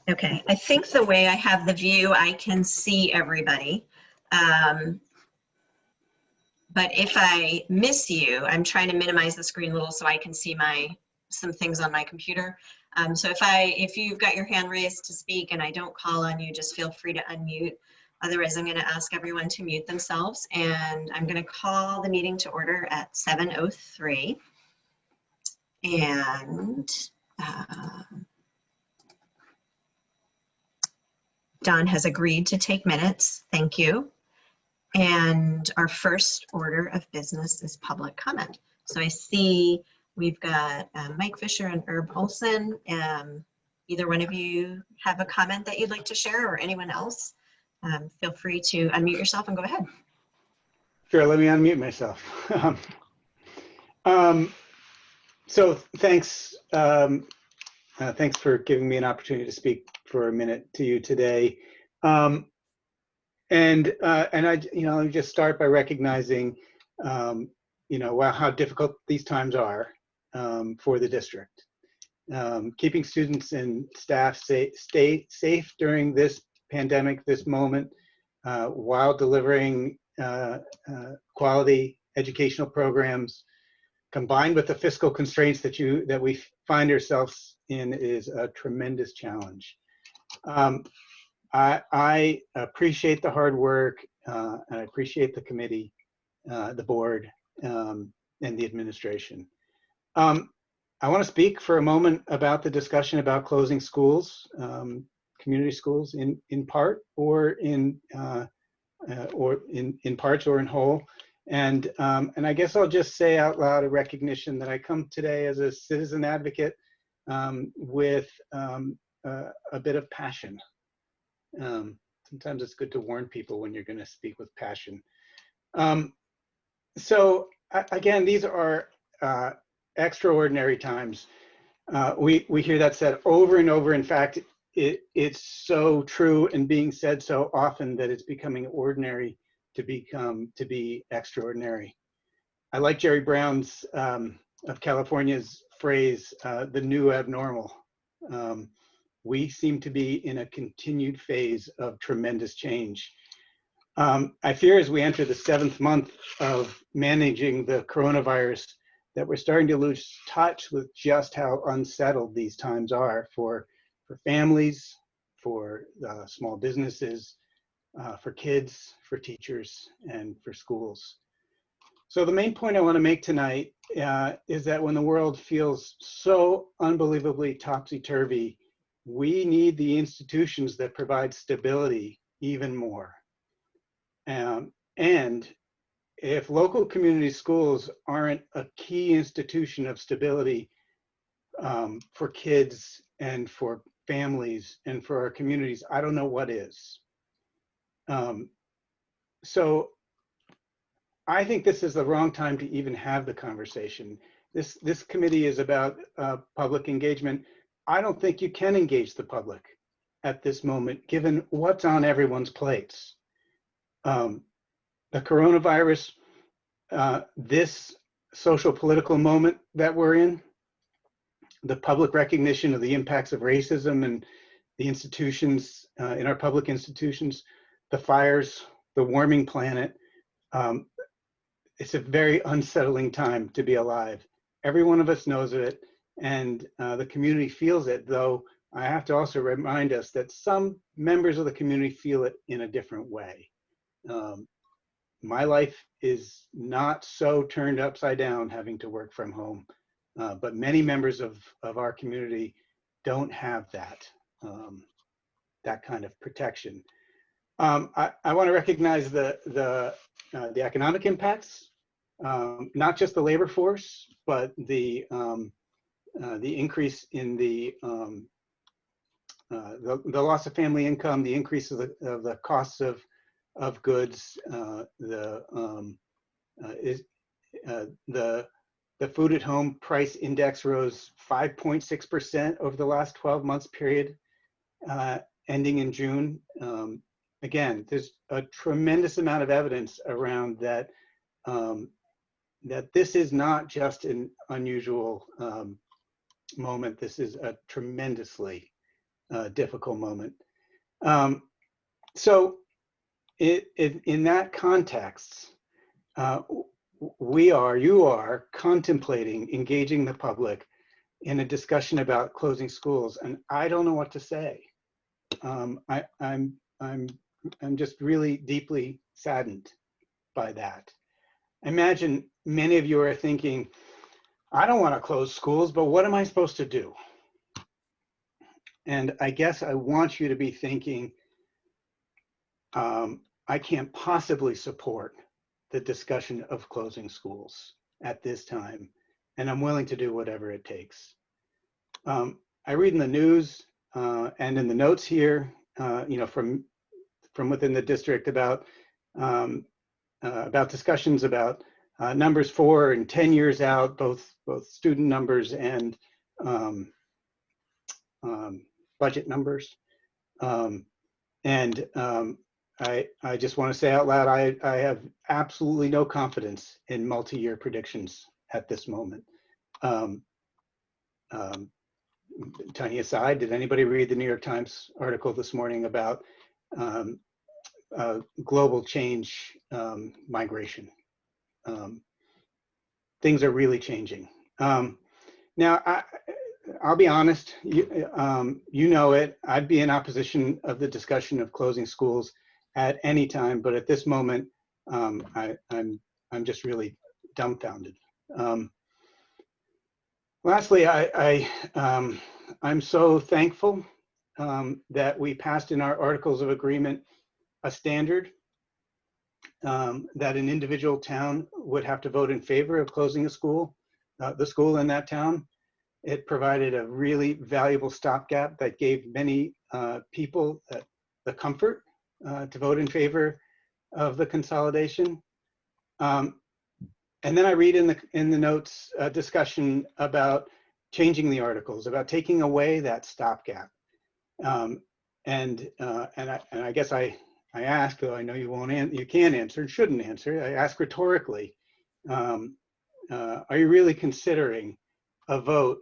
Okay, I think the way I have the view, I can see everybody. But if I miss you, I'm trying to minimize the screen a little so I can see some things on my computer. So if you've got your hand raised to speak and I don't call on you, just feel free to unmute. Otherwise, I'm going to ask everyone to mute themselves, and I'm going to call the meeting to order at 7:03. And Don has agreed to take minutes. Thank you. And our first order of business is public comment. So I see we've got Mike Fisher and Herb Olson. Either one of you have a comment that you'd like to share, or anyone else, feel free to unmute yourself and go ahead. Sure, let me unmute myself. So thanks, thanks for giving me an opportunity to speak for a minute to you today. And I, let me just start by recognizing, how difficult these times are for the district. Keeping students and staff safe during this pandemic, this moment, while delivering quality educational programs, combined with the fiscal constraints that we find ourselves in, is a tremendous challenge. I appreciate the hard work, and I appreciate the committee, the board, and the administration. I want to speak for a moment about the discussion about closing schools, community schools, in part or in parts or in whole. And I guess I'll just say out loud a recognition that I come today as a citizen advocate with a bit of passion. Sometimes it's good to warn people when you're going to speak with passion. So again, these are extraordinary times. We hear that said over and over. In fact, it's so true and being said so often that it's becoming ordinary to be extraordinary. I like Jerry Brown's of California's phrase, the new abnormal. We seem to be in a continued phase of tremendous change. I fear as we enter the 7th month of managing the coronavirus that we're starting to lose touch with just how unsettled these times are for families, for small businesses, for kids, for teachers, and for schools. So the main point I want to make tonight is that when the world feels so unbelievably topsy-turvy, we need the institutions that provide stability even more. And if local community schools aren't a key institution of stability for kids and for families and for our communities, I don't know what is. So I think this is the wrong time to even have the conversation. This committee is about public engagement. I don't think you can engage the public at this moment, given what's on everyone's plates. The coronavirus, this social political moment that we're in, the public recognition of the impacts of racism and the institutions in our public institutions, the fires, the warming planet. It's a very unsettling time to be alive. Every one of us knows it, and the community feels it, though I have to also remind us that some members of the community feel it in a different way. My life is not so turned upside down having to work from home, but many members of our community don't have that, that kind of protection. I want to recognize the economic impacts, not just the labor force, but the increase in the loss of family income, the increase of the costs of goods, the food at home price index rose 5.6% over the last 12 months period, ending in June. Again, there's a tremendous amount of evidence around that, that this is not just an unusual moment. This is a tremendously difficult moment. So in that context, you are contemplating engaging the public in a discussion about closing schools, and I don't know what to say. I'm just really deeply saddened by that. I imagine many of you are thinking, I don't want to close schools, but what am I supposed to do? And I guess I want you to be thinking, I can't possibly support the discussion of closing schools at this time, and I'm willing to do whatever it takes. I read in the news and in the notes here, from within the district about discussions about numbers 4 and 10 years out, both student numbers and budget numbers. I just want to say out loud, I have absolutely no confidence in multi-year predictions at this moment. Tiny aside, did anybody read the New York Times article this morning about global change migration? Things are really changing. Now, I'll be honest, you know it, I'd be in opposition of the discussion of closing schools at any time, but at this moment, I'm just really dumbfounded. Lastly, I'm so thankful that we passed in our Articles of Agreement a standard that an individual town would have to vote in favor of closing a school, the school in that town. It provided a really valuable stopgap that gave many people the comfort to vote in favor of the consolidation. And then I read in the notes a discussion about changing the articles, about taking away that stopgap. And I guess I ask, though I know you can't answer and shouldn't answer, I ask rhetorically, are you really considering a vote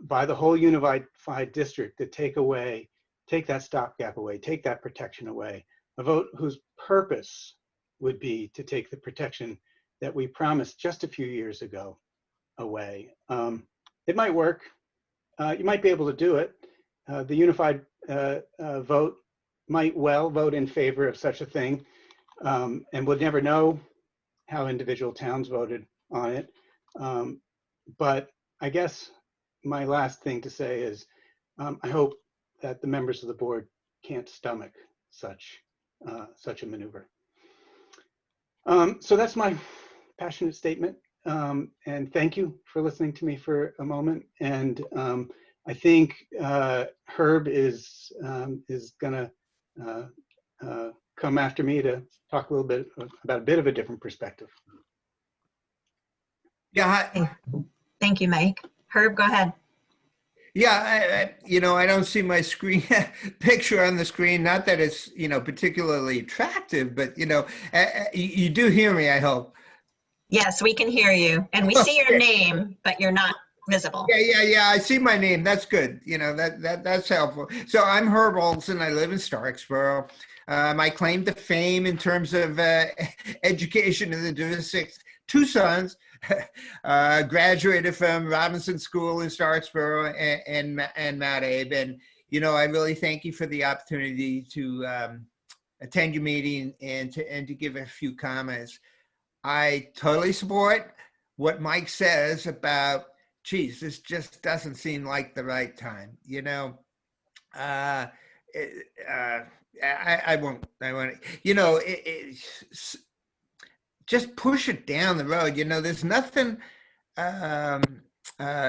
by the whole unified district to take that stopgap away, take that protection away, a vote whose purpose would be to take the protection that we promised just a few years ago away? It might work. You might be able to do it. The unified vote might well vote in favor of such a thing, and we'll never know how individual towns voted on it. But I guess my last thing to say is I hope that the members of the board can't stomach such a maneuver. So that's my passionate statement, and thank you for listening to me for a moment. And I think Herb is gonna come after me to talk a little bit about a bit of a different perspective. Yeah. Thank you, Mike. Herb, go ahead. Yeah, I don't see my screen picture on the screen. Not that it's, particularly attractive, but, you do hear me, I hope. Yes, we can hear you. And we see your name, but you're not visible. Yeah. I see my name. That's good. That's helpful. So I'm Herb Olson. I live in Starksboro. My claim to fame in terms of education in the district, 2 sons, graduated from Robinson School in Starksboro and Mount Abe. And, I really thank you for the opportunity to attend your meeting and to give a few comments. I totally support what Mike says about, geez, this just doesn't seem like the right time. I won't, just push it down the road. There's nothing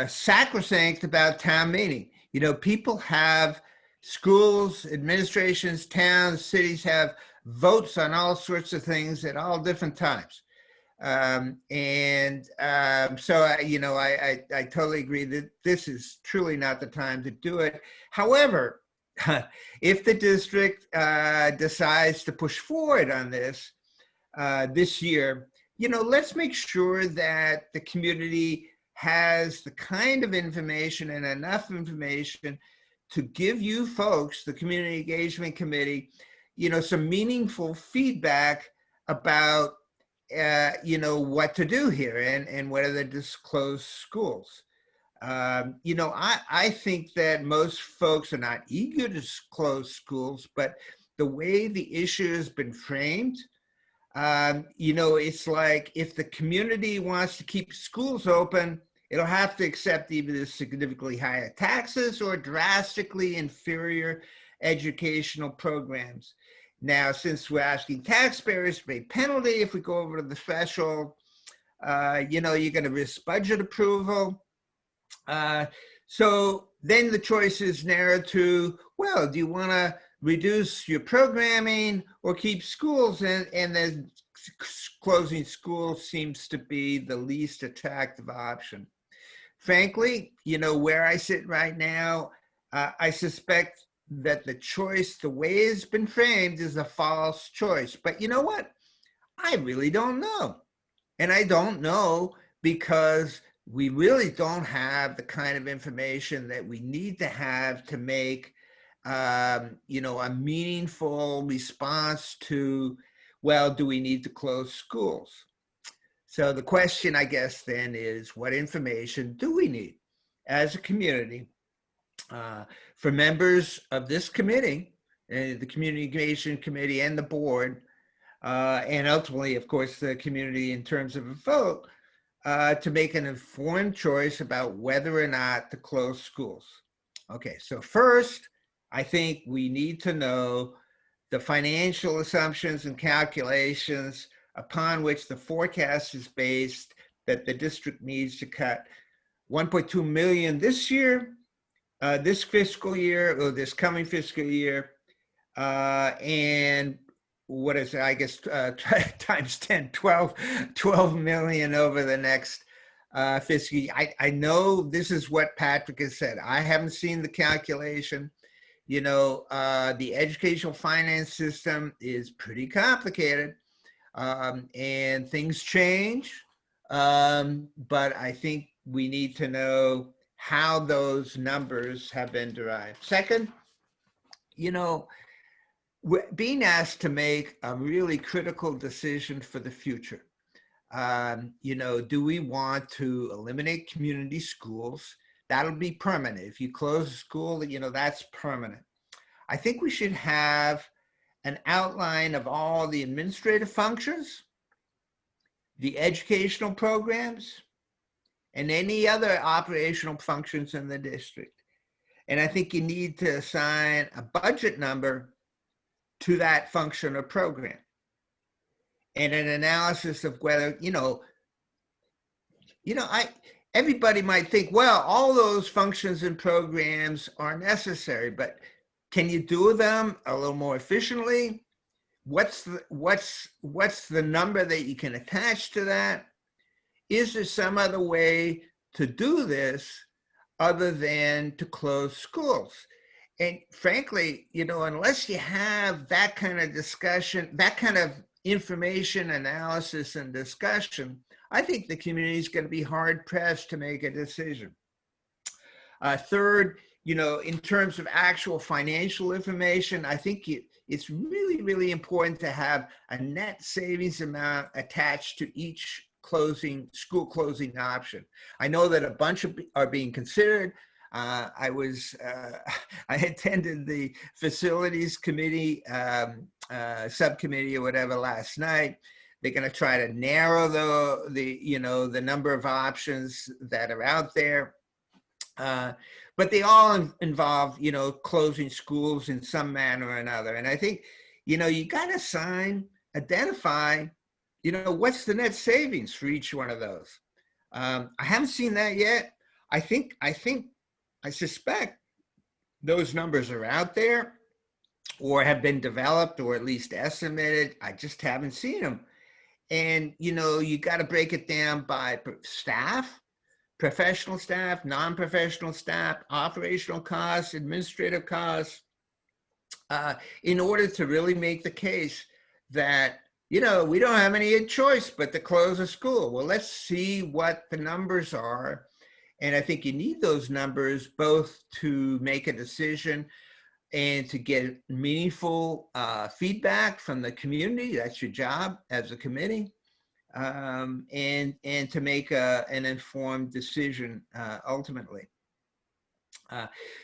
sacrosanct about town meeting. People have, schools, administrations, towns, cities have votes on all sorts of things at all different times. So I totally agree that this is truly not the time to do it. However, if the district decides to push forward on this this year, let's make sure that the community has the kind of information and enough information to give you folks, the Community Engagement Committee, some meaningful feedback about, what to do here and whether to close schools. I think that most folks are not eager to close schools, but the way the issue has been framed, it's like if the community wants to keep schools open, it'll have to accept either significantly higher taxes or drastically inferior educational programs. Now, since we're asking taxpayers to pay penalty if we go over the threshold, you're going to risk budget approval. So then the choice is narrowed to, well, do you want to reduce your programming or keep schools? And then closing schools seems to be the least attractive option. Frankly, where I sit right now, I suspect that the choice, the way it's been framed, is a false choice. But you know what? I really don't know. And I don't know because we really don't have the kind of information that we need to have to make, a meaningful response to, well, do we need to close schools? So the question, I guess, then is, what information do we need as a community for members of this committee, the Community Engagement Committee and the board, and ultimately, of course, the community in terms of a vote, to make an informed choice about whether or not to close schools. Okay, so first, I think we need to know the financial assumptions and calculations upon which the forecast is based that the district needs to cut 1.2 million this year, this fiscal year, or this coming fiscal year, and what is it, I guess, times 10, 12 million over the next fiscal year. I know this is what Patrick has said. I haven't seen the calculation. The educational finance system is pretty complicated, and things change. But I think we need to know how those numbers have been derived. Second, we're being asked to make a really critical decision for the future. Do we want to eliminate community schools? That'll be permanent. If you close a school, that's permanent. I think we should have an outline of all the administrative functions, the educational programs, and any other operational functions in the district. And I think you need to assign a budget number to that function or program, and an analysis of whether, everybody might think, well, all those functions and programs are necessary, but can you do them a little more efficiently? What's the number that you can attach to that? Is there some other way to do this other than to close schools? And frankly, unless you have that kind of discussion, that kind of information analysis and discussion, I think the community is going to be hard pressed to make a decision. Third, in terms of actual financial information, I think it's really, really important to have a net savings amount attached to each school closing option. I know that a bunch are being considered. I attended the facilities committee subcommittee or whatever last night. They're going to try to narrow the number of options that are out there, but they all involve closing schools in some manner or another. And I think you got to identify what's the net savings for each one of those. I haven't seen that yet. I suspect those numbers are out there or have been developed or at least estimated. I just haven't seen them. And, you got to break it down by staff, professional staff, non-professional staff, operational costs, administrative costs, in order to really make the case that, we don't have any choice but to close a school. Well, let's see what the numbers are And I think you need those numbers both to make a decision and to get meaningful feedback from the community. That's your job as a committee. And to make an informed decision ultimately.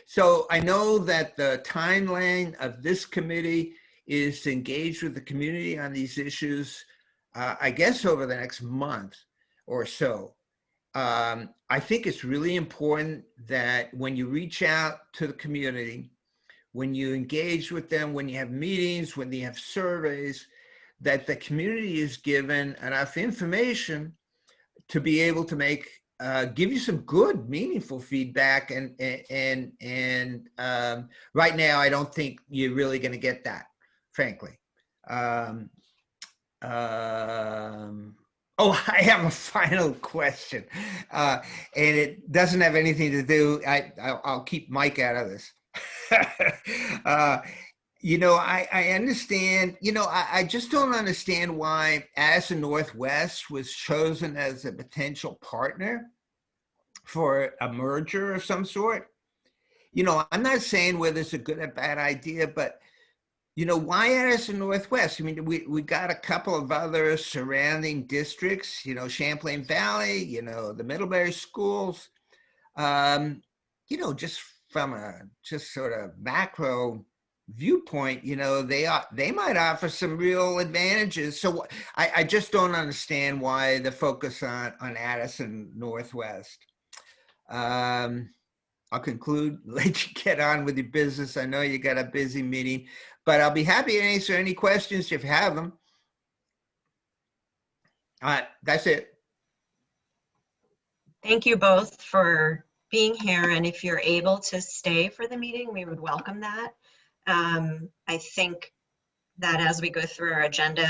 So I know that the timeline of this committee is to engage with the community on these issues, I guess over the next month or so. I think it's really important that when you reach out to the community, when you engage with them, when you have meetings, when you have surveys, that the community is given enough information to be able to make give you some good, meaningful feedback. And right now, I don't think you're really going to get that, frankly. Oh, I have a final question, and it doesn't have anything to do. I'll keep Mike out of this. You know, I understand, you know, I just don't understand why Addison Northwest was chosen as a potential partner for a merger of some sort. You know, I'm not saying whether it's a good or bad idea, but, you know, why Addison Northwest? I mean, we got a couple of other surrounding districts, you know, Champlain Valley, you know, the Middlebury schools, you know, just from a just sort of macro viewpoint, you know, they might offer some real advantages. So I just don't understand why the focus on Addison Northwest. I'll conclude, let you get on with your business. I know you got a busy meeting, but I'll be happy to answer any questions if you have them. All right, that's it. Thank you both for being here, and if you're able to stay for the meeting, we would welcome that. I think that as we go through our agenda,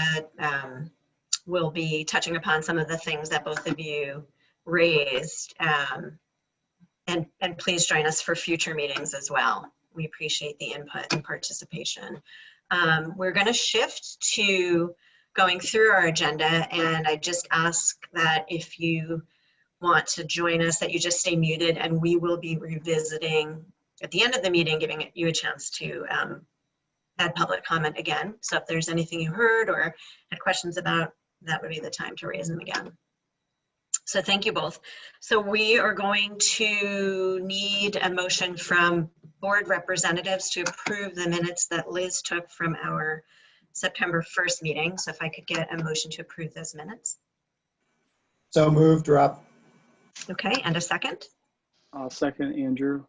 we'll be touching upon some of the things that both of you raised, and please join us for future meetings as well. We appreciate the input and participation. We're going to shift to going through our agenda, and I just ask that if you want to join us, that you just stay muted, and we will be revisiting at the end of the meeting, giving you a chance to add public comment again. So if there's anything you heard or had questions about, that would be the time to raise them again. So thank you both. So we are going to need a motion from board representatives to approve the minutes that Liz took from our September 1st meeting. So if I could get a motion to approve those minutes. So moved, Rob. Okay, and a second? I'll second Andrew.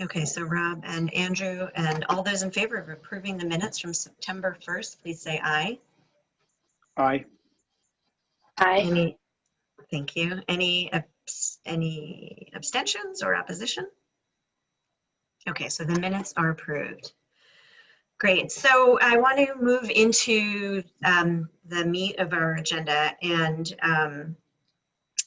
Okay, so Rob and Andrew, and all those in favor of approving the minutes from September 1st, please say aye. Aye. Aye. Thank you. Any abstentions or opposition? Okay, so the minutes are approved. Great. So I want to move into the meat of our agenda, and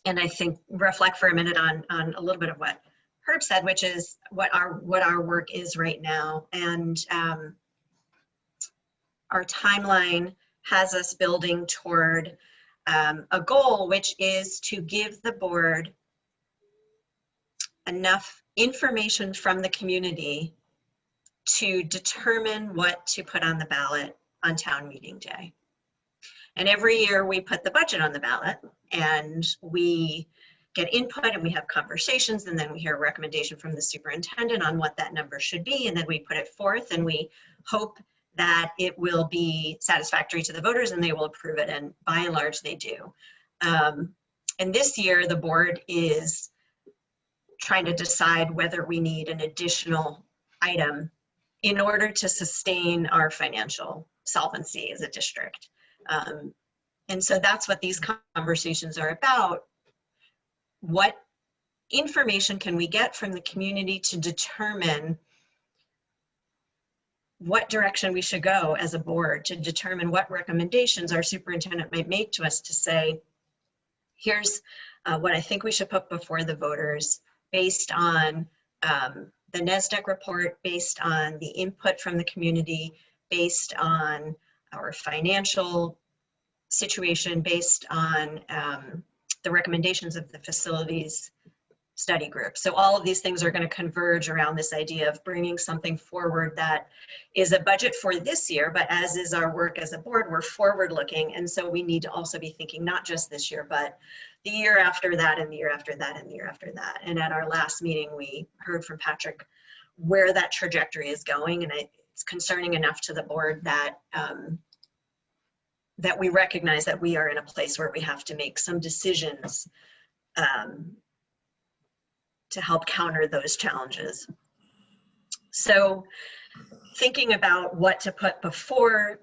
I think reflect for a minute on a little bit of what Herb said, which is what our work is right now. And our timeline has us building toward a goal, which is to give the board enough information from the community to determine what to put on the ballot on town meeting day. And every year we put the budget on the ballot, and we get input and we have conversations, and then we hear a recommendation from the superintendent on what that number should be, and then we put it forth, and we hope that it will be satisfactory to the voters and they will approve it, and by and large they do. And this year the board is trying to decide whether we need an additional item in order to sustain our financial solvency as a district. And so that's what these conversations are about. What information can we get from the community to determine what direction we should go as a board, to determine what recommendations our superintendent might make to us to say, here's what I think we should put before the voters based on the NESDEC report, based on the input from the community, based on our financial situation, based on the recommendations of the facilities study group. So all of these things are going to converge around this idea of bringing something forward that is a budget for this year, but as is our work as a board, we're forward looking. And so we need to also be thinking not just this year, but the year after that, and the year after that, and the year after that. And at our last meeting, we heard from Patrick where that trajectory is going. And it's concerning enough to the board that that we recognize that we are in a place where we have to make some decisions to help counter those challenges. So thinking about what to put before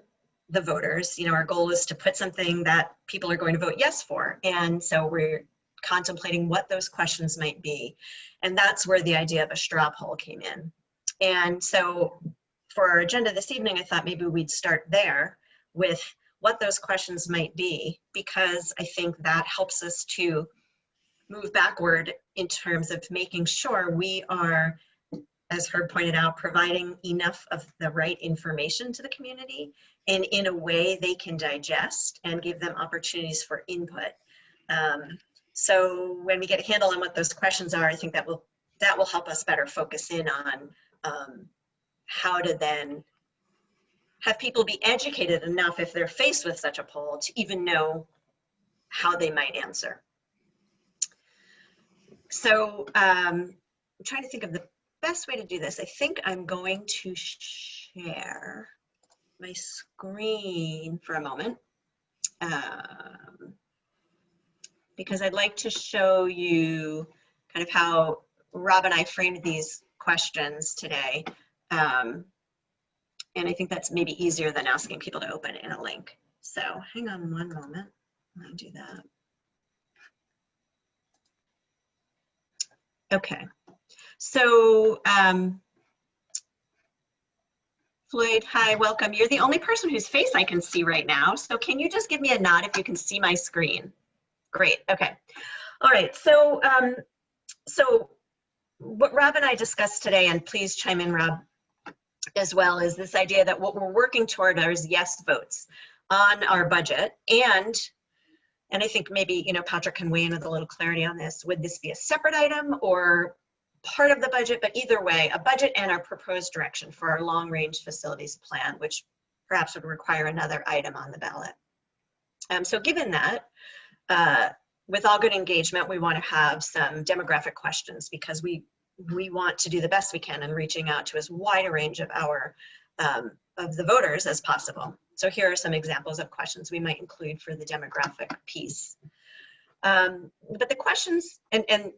the voters, you know, our goal is to put something that people are going to vote yes for. And so we're contemplating what those questions might be. And that's where the idea of a straw poll came in. And so for our agenda this evening, I thought maybe we'd start there with what those questions might be, because I think that helps us to move backward in terms of making sure we are, as Herb pointed out, providing enough of the right information to the community and in a way they can digest and give them opportunities for input. So when we get a handle on what those questions are, I think that will help us better focus in on how to then have people be educated enough if they're faced with such a poll to even know how they might answer. So I'm trying to think of the best way to do this. I think I'm going to share my screen for a moment because I'd like to show you kind of how Rob and I framed these questions today. And I think that's maybe easier than asking people to open in a link. So hang on one moment when I do that. Okay, so Floyd, hi, welcome. You're the only person whose face I can see right now. So can you just give me a nod if you can see my screen? Great, okay. All right, so, so what Rob and I discussed today, and please chime in, Rob, as well, is this idea that what we're working toward is yes votes on our budget. And I think maybe, you know, Patrick can weigh in with a little clarity on this. Would this be a separate item or part of the budget? But either way, a budget and our proposed direction for our long range facilities plan, which perhaps would require another item on the ballot. So given that, with all good engagement, we want to have some demographic questions because we want to do the best we can in reaching out to as wide a range of of the voters as possible. So here are some examples of questions we might include for the demographic piece. But the questions and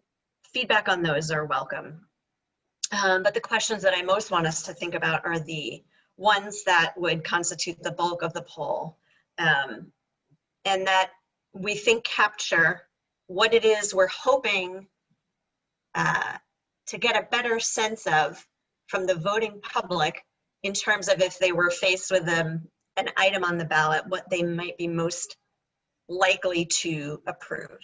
feedback on those are welcome. But the questions that I most want us to think about are the ones that would constitute the bulk of the poll, and that we think capture what it is we're hoping to get a better sense of from the voting public in terms of if they were faced with an item on the ballot, what they might be most likely to approve.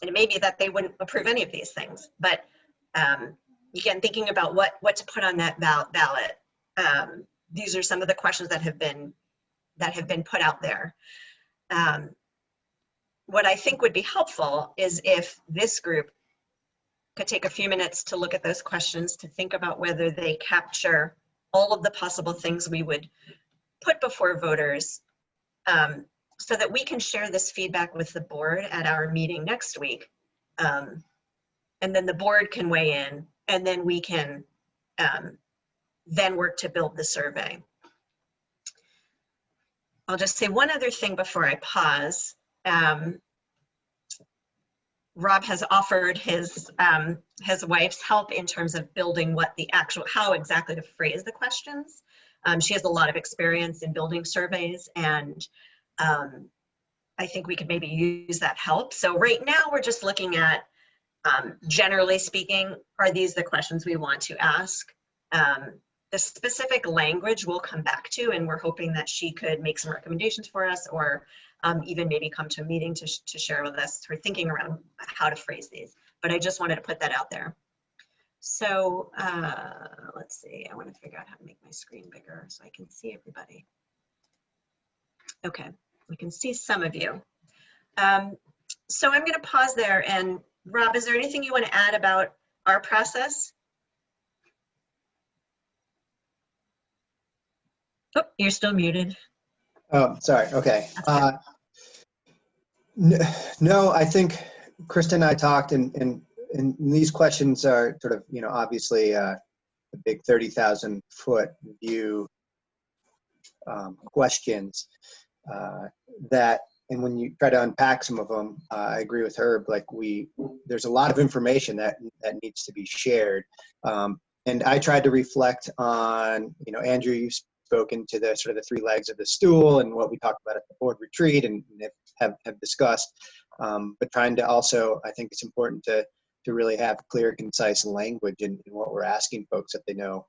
And it may be that they wouldn't approve any of these things, but again, thinking about what to put on that ballot, these are some of the questions that have been put out there. What I think would be helpful is if this group could take a few minutes to look at those questions, to think about whether they capture all of the possible things we would put before voters, so that we can share this feedback with the board at our meeting next week. And then the board can weigh in, and then we can then work to build the survey. I'll just say one other thing before I pause. Rob has offered his wife's help in terms of building what the actual, how exactly to phrase the questions. She has a lot of experience in building surveys, and I think we could maybe use that help. So right now we're just looking at, generally speaking, are these the questions we want to ask? The specific language we'll come back to, and we're hoping that she could make some recommendations for us, or even maybe come to a meeting to share with us her thinking around how to phrase these. But I just wanted to put that out there. So let's see, I want to figure out how to make my screen bigger so I can see everybody. Okay, we can see some of you. So I'm going to pause there and Rob, is there anything you want to add about our process? Oh, you're still muted. Oh, sorry. Okay. That's fine. No, I think Krista and I talked, and these questions are sort of, obviously a big 30,000 foot view questions that, and when you try to unpack some of them, I agree with Herb. Like there's a lot of information that needs to be shared, and I tried to reflect on, Andrew, you've spoken to the sort of the three legs of the stool and what we talked about at the board retreat and have discussed, but trying to also, I think it's important to really have clear, concise language in what we're asking folks that they know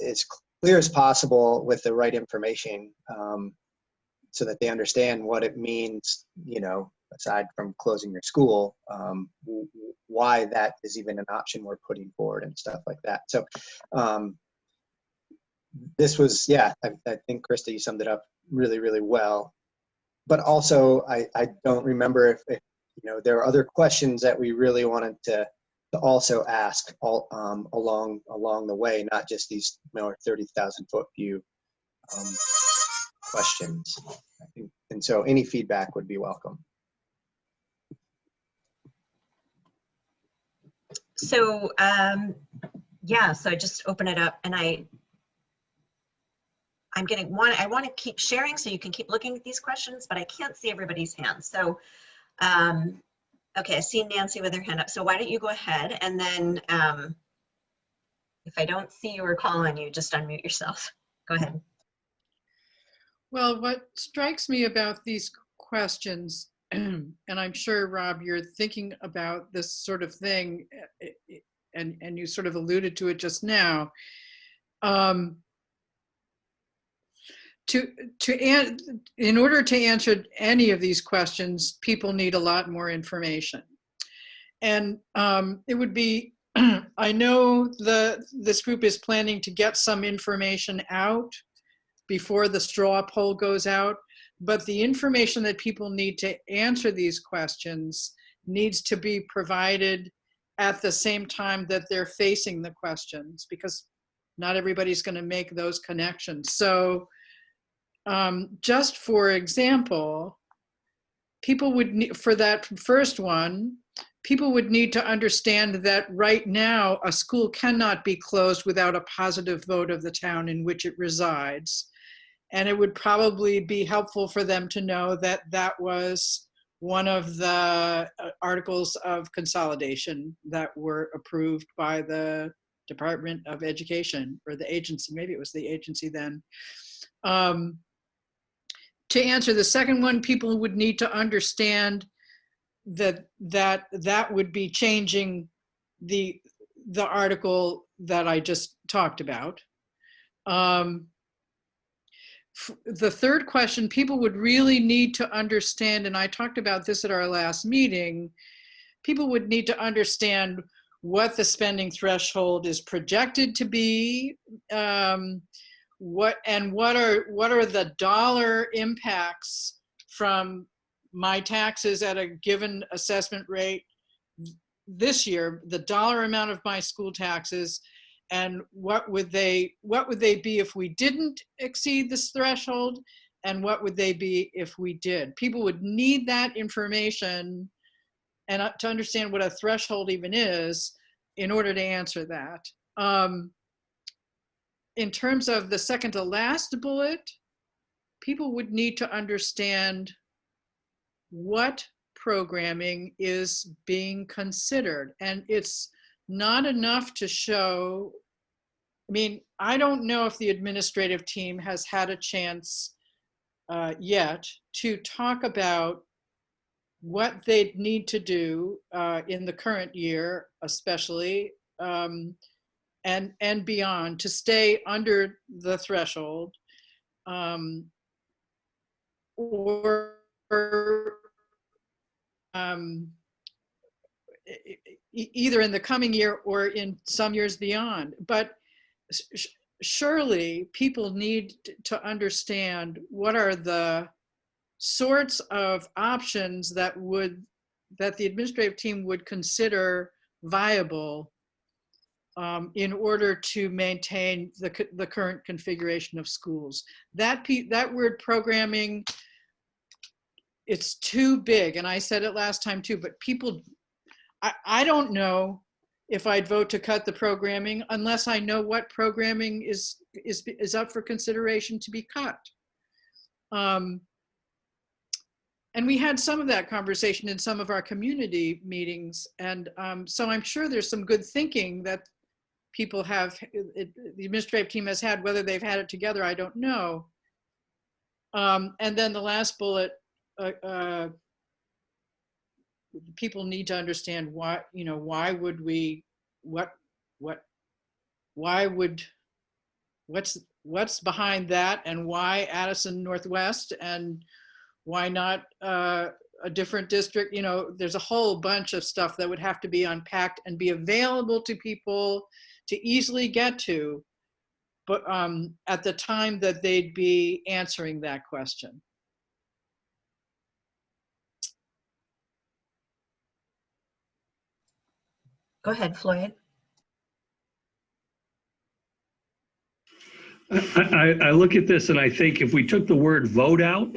as clear as possible with the right information, so that they understand what it means, aside from closing your school, why that is even an option we're putting forward and stuff like that. So this was, I think, Krista, you summed it up really, really well. But also, I don't remember if there are other questions that we really wanted to also ask along the way, not just these 30,000 foot view questions. I think, and so any feedback would be welcome. So so I just open it up, and I want to keep sharing so you can keep looking at these questions, but I can't see everybody's hands. So okay, I see Nancy with her hand up. So why don't you go ahead, and then if I don't see you or call on you, just unmute yourself. Go ahead. Well, what strikes me about these questions, and I'm sure, Rob, you're thinking about this sort of thing, and you sort of alluded to it just now. In order to answer any of these questions, people need a lot more information. And it would be, I know this group is planning to get some information out before the straw poll goes out, but the information that people need to answer these questions needs to be provided at the same time that they're facing the questions, because not everybody's going to make those connections. So just for example, people would need, for that first one, people would need to understand that right now a school cannot be closed without a positive vote of the town in which it resides. And it would probably be helpful for them to know that that was one of the articles of consolidation that were approved by the Department of Education, or the agency, maybe it was the agency then. To answer the second one, people would need to understand that would be changing the article that I just talked about. The third question, people would really need to understand, and I talked about this at our last meeting, people would need to understand what the spending threshold is projected to be, what are the dollar impacts from my taxes at a given assessment rate this year, the dollar amount of my school taxes, and what would they be if we didn't exceed this threshold, and what would they be if we did. People would need that information and to understand what a threshold even is in order to answer that. In terms of the second to last bullet, people would need to understand what programming is being considered. And it's not enough to show, I mean, I don't know if the administrative team has had a chance yet to talk about what they need to do in the current year, especially, and beyond, to stay under the threshold, or either in the coming year or in some years beyond. But surely people need to understand what are the sorts of options that would that the administrative team would consider viable in order to maintain the current configuration of schools. That word programming, it's too big, and I said it last time too, but people, I don't know if I'd vote to cut the programming unless I know what programming is up for consideration to be cut. And we had some of that conversation in some of our community meetings. And so I'm sure there's some good thinking that people have, the administrative team has had. Whether they've had it together, I don't know. And then the last bullet, people need to understand why, why would we, what's behind that, and why Addison Northwest, and why not a different district? There's a whole bunch of stuff that would have to be unpacked and be available to people to easily get to, but at the time that they'd be answering that question. Go ahead, Floyd. I look at this and I think if we took the word vote out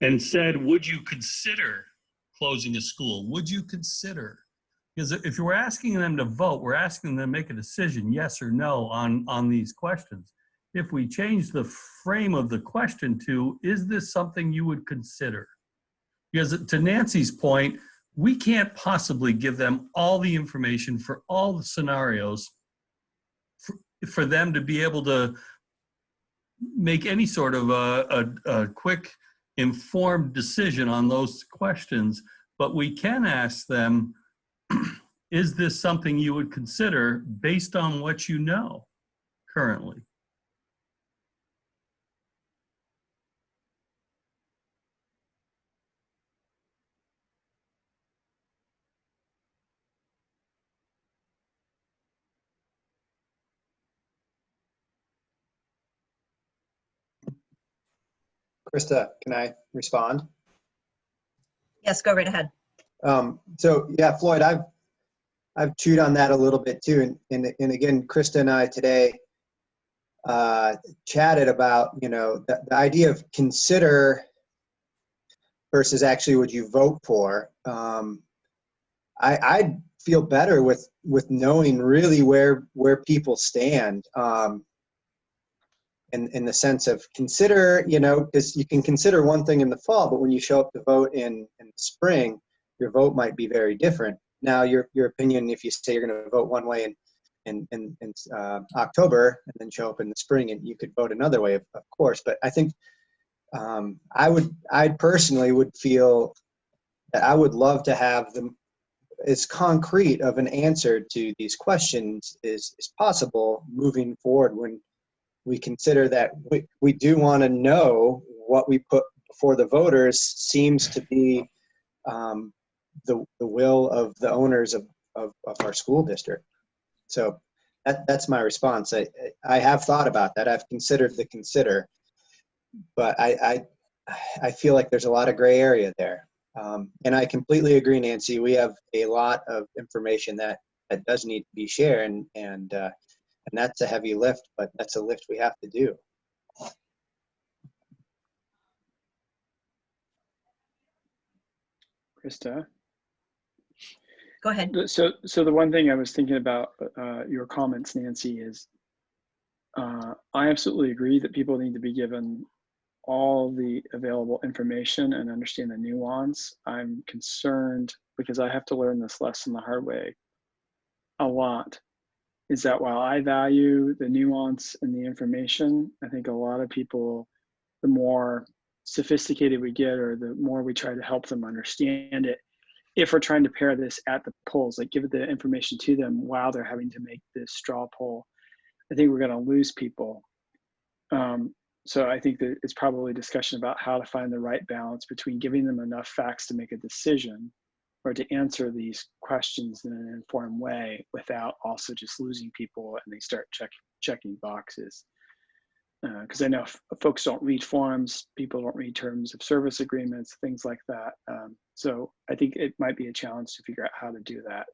and said, would you consider closing a school? Would you consider? Because if you were asking them to vote, we're asking them to make a decision, yes or no, on these questions. If we change the frame of the question to, is this something you would consider? Because to Nancy's point, we can't possibly give them all the information for all the scenarios for them to be able to make any sort of a quick, informed decision on those questions. But we can ask them, is this something you would consider based on what you know currently? Krista, can I respond? Yes, go right ahead. So yeah, Floyd, I've chewed on that a little bit too, and again, Krista and I today chatted about the idea of consider versus actually would you vote for. I'd feel better with knowing really where people stand. In the sense of consider, because you can consider one thing in the fall, but when you show up to vote in the spring, your vote might be very different. Now, your opinion, if you say you're going to vote one way in October and then show up in the spring, and you could vote another way, of course. But I think I personally would feel that I would love to have them as concrete of an answer to these questions is possible moving forward when we consider that we do want to know what we put before the voters seems to be the will of the owners of our school district. So that's my response. I have thought about that. I've considered the consider, but I feel like there's a lot of gray area there. And I completely agree, Nancy. We have a lot of information that does need to be shared, and that's a heavy lift, but that's a lift we have to do. Krista? Go ahead. So the one thing I was thinking about your comments, Nancy, is I absolutely agree that people need to be given all the available information and understand the nuance. I'm concerned because I have to learn this lesson the hard way a lot, is that while I value the nuance and the information, I think a lot of people, the more sophisticated we get or the more we try to help them understand it, if we're trying to pair this at the polls, like give the information to them while they're having to make this straw poll, I think we're going to lose people. So I think that it's probably a discussion about how to find the right balance between giving them enough facts to make a decision or to answer these questions in an informed way without also just losing people and they start checking boxes. because I know folks don't read forms, people don't read terms of service agreements, things like that. So I think it might be a challenge to figure out how to do that.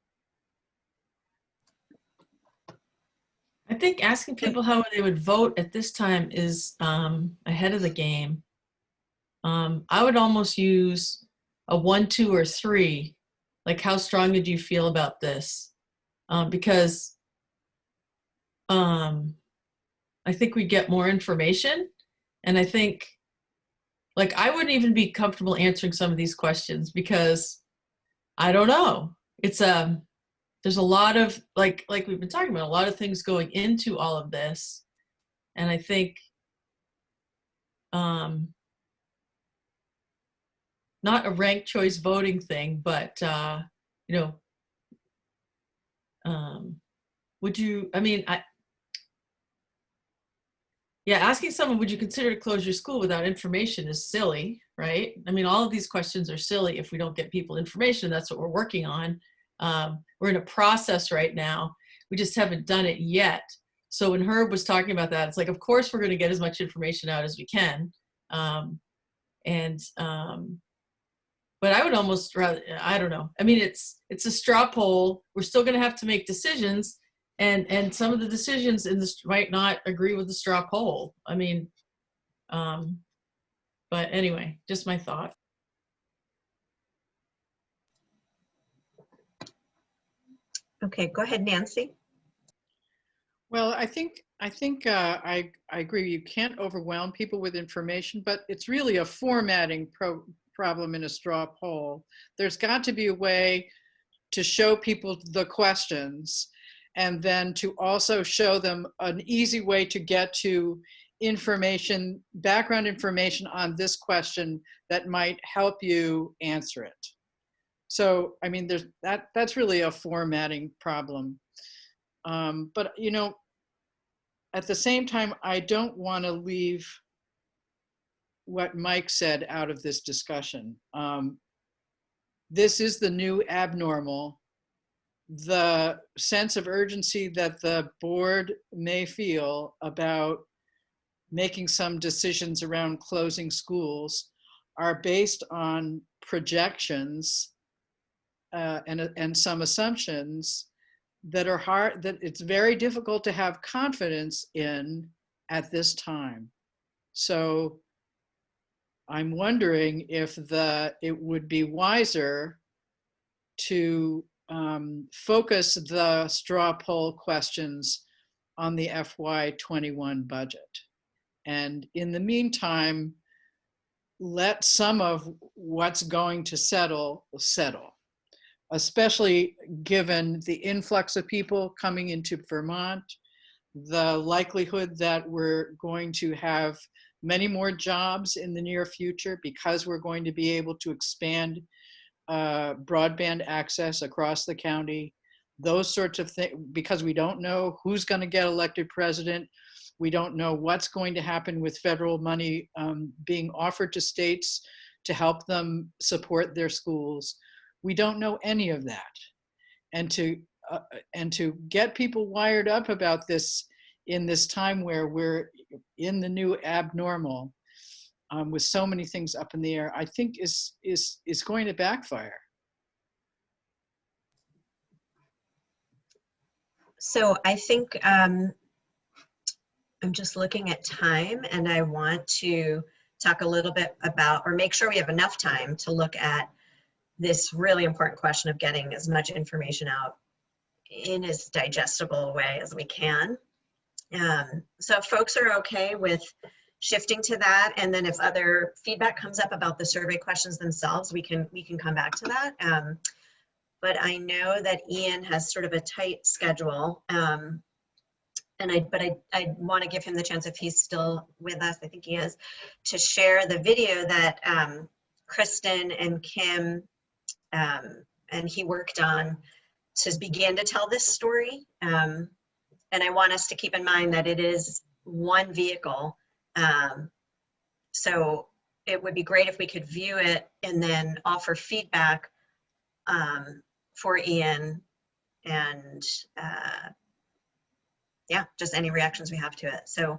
I think asking people how they would vote at this time is ahead of the game. I would almost use a 1, 2, or 3. Like, how strongly do you feel about this? Because I think we get more information, and I think, like, I wouldn't even be comfortable answering some of these questions because I don't know. It's there's a lot of, like we've been talking about, a lot of things going into all of this, and I think not a ranked choice voting thing, but you know, would you? I mean, yeah, asking someone, would you consider to close your school without information is silly, right? I mean, all of these questions are silly if we don't get people information. That's what we're working on. We're in a process right now. We just haven't done it yet. So when Herb was talking about that, it's like, of course, we're going to get as much information out as we can. But I would almost rather, I don't know. I mean, it's a straw poll. We're still going to have to make decisions. And some of the decisions in this might not agree with the straw poll. I mean, but anyway, just my thought. Okay, go ahead, Nancy. Well, I think I agree. You can't overwhelm people with information, but it's really a formatting problem in a straw poll. There's got to be a way to show people the questions, and then to also show them an easy way to get to information, background information on this question that might help you answer it. So, I mean, that's really a formatting problem. But, you know, at the same time, I don't want to leave what Mike said out of this discussion. This is the new abnormal. The sense of urgency that the board may feel about making some decisions around closing schools are based on projections and some assumptions that are hard, that it's very difficult to have confidence in at this time. So I'm wondering if it would be wiser to focus the straw poll questions on the FY21 budget. And in the meantime, let some of what's going to settle, especially given the influx of people coming into Vermont, the likelihood that we're going to have many more jobs in the near future because we're going to be able to expand broadband access across the county, those sorts of things, because we don't know who's going to get elected president. We don't know what's going to happen with federal money being offered to states to help them support their schools. We don't know any of that. And to get people wired up about this in this time where we're in the new abnormal, with so many things up in the air, I think is going to backfire. So I think I'm just looking at time, and I want to talk a little bit about, or make sure we have enough time to look at this really important question of getting as much information out in as digestible a way as we can. So if folks are okay with shifting to that, and then if other feedback comes up about the survey questions themselves, we can come back to that. But I know that Ian has sort of a tight schedule, but I want to give him the chance, if he's still with us, I think he is, to share the video that Kristen and Kim and he worked on to begin to tell this story. And I want us to keep in mind that it is one vehicle. So it would be great if we could view it and then offer feedback for Ian, and yeah, just any reactions we have to it. So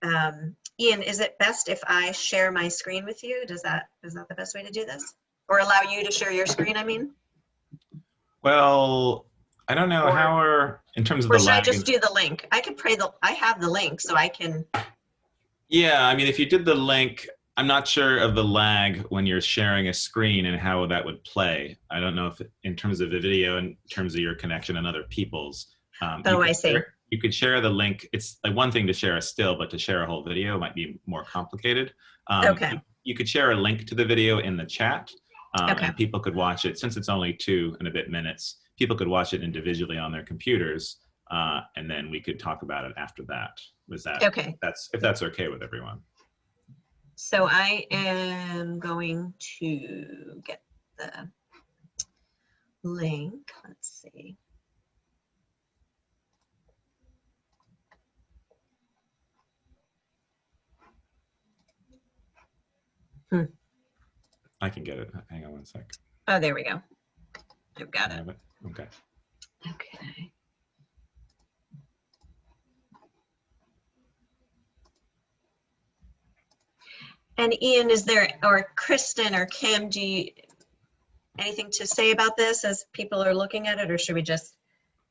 Ian, is it best if I share my screen with you? Is that the best way to do this? Or allow you to share your screen, I mean? Well, I don't know Or- how are, in terms of Or the should I lag. just do the link? I have the link, so I can. Yeah, I mean, if you did the link, I'm not sure of the lag when you're sharing a screen and how that would play. I don't know if in terms of the video, in terms of your connection and other people's. Oh, I see. You could share the link. It's like one thing to share a still, but to share a whole video might be more complicated. Okay. You could share a link to the video in the chat, Okay. and people could watch it. Since it's only 2 and a bit minutes, people could watch it individually on their computers, and then we could talk about it after that. Was that Okay. if that's okay with everyone? So I am going to get the link. Let's see. I can get it. Hang on one sec. Oh, there we go. I've got I it. have it. Okay. Okay. And Ian, is there, or Kristen or Kim, anything to say about this as people are looking at it, or should we just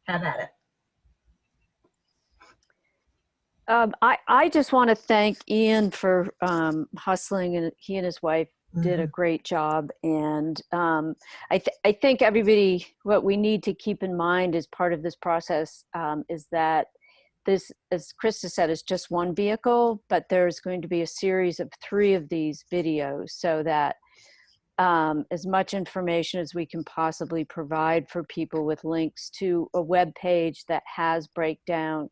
have at it? I just want to thank Ian for hustling, and he and his wife did a great job. And I think everybody, what we need to keep in mind as part of this process is that this, as Krista said, is just one vehicle, but there's going to be a series of 3 of these videos, so that as much information as we can possibly provide for people with links to a web page that has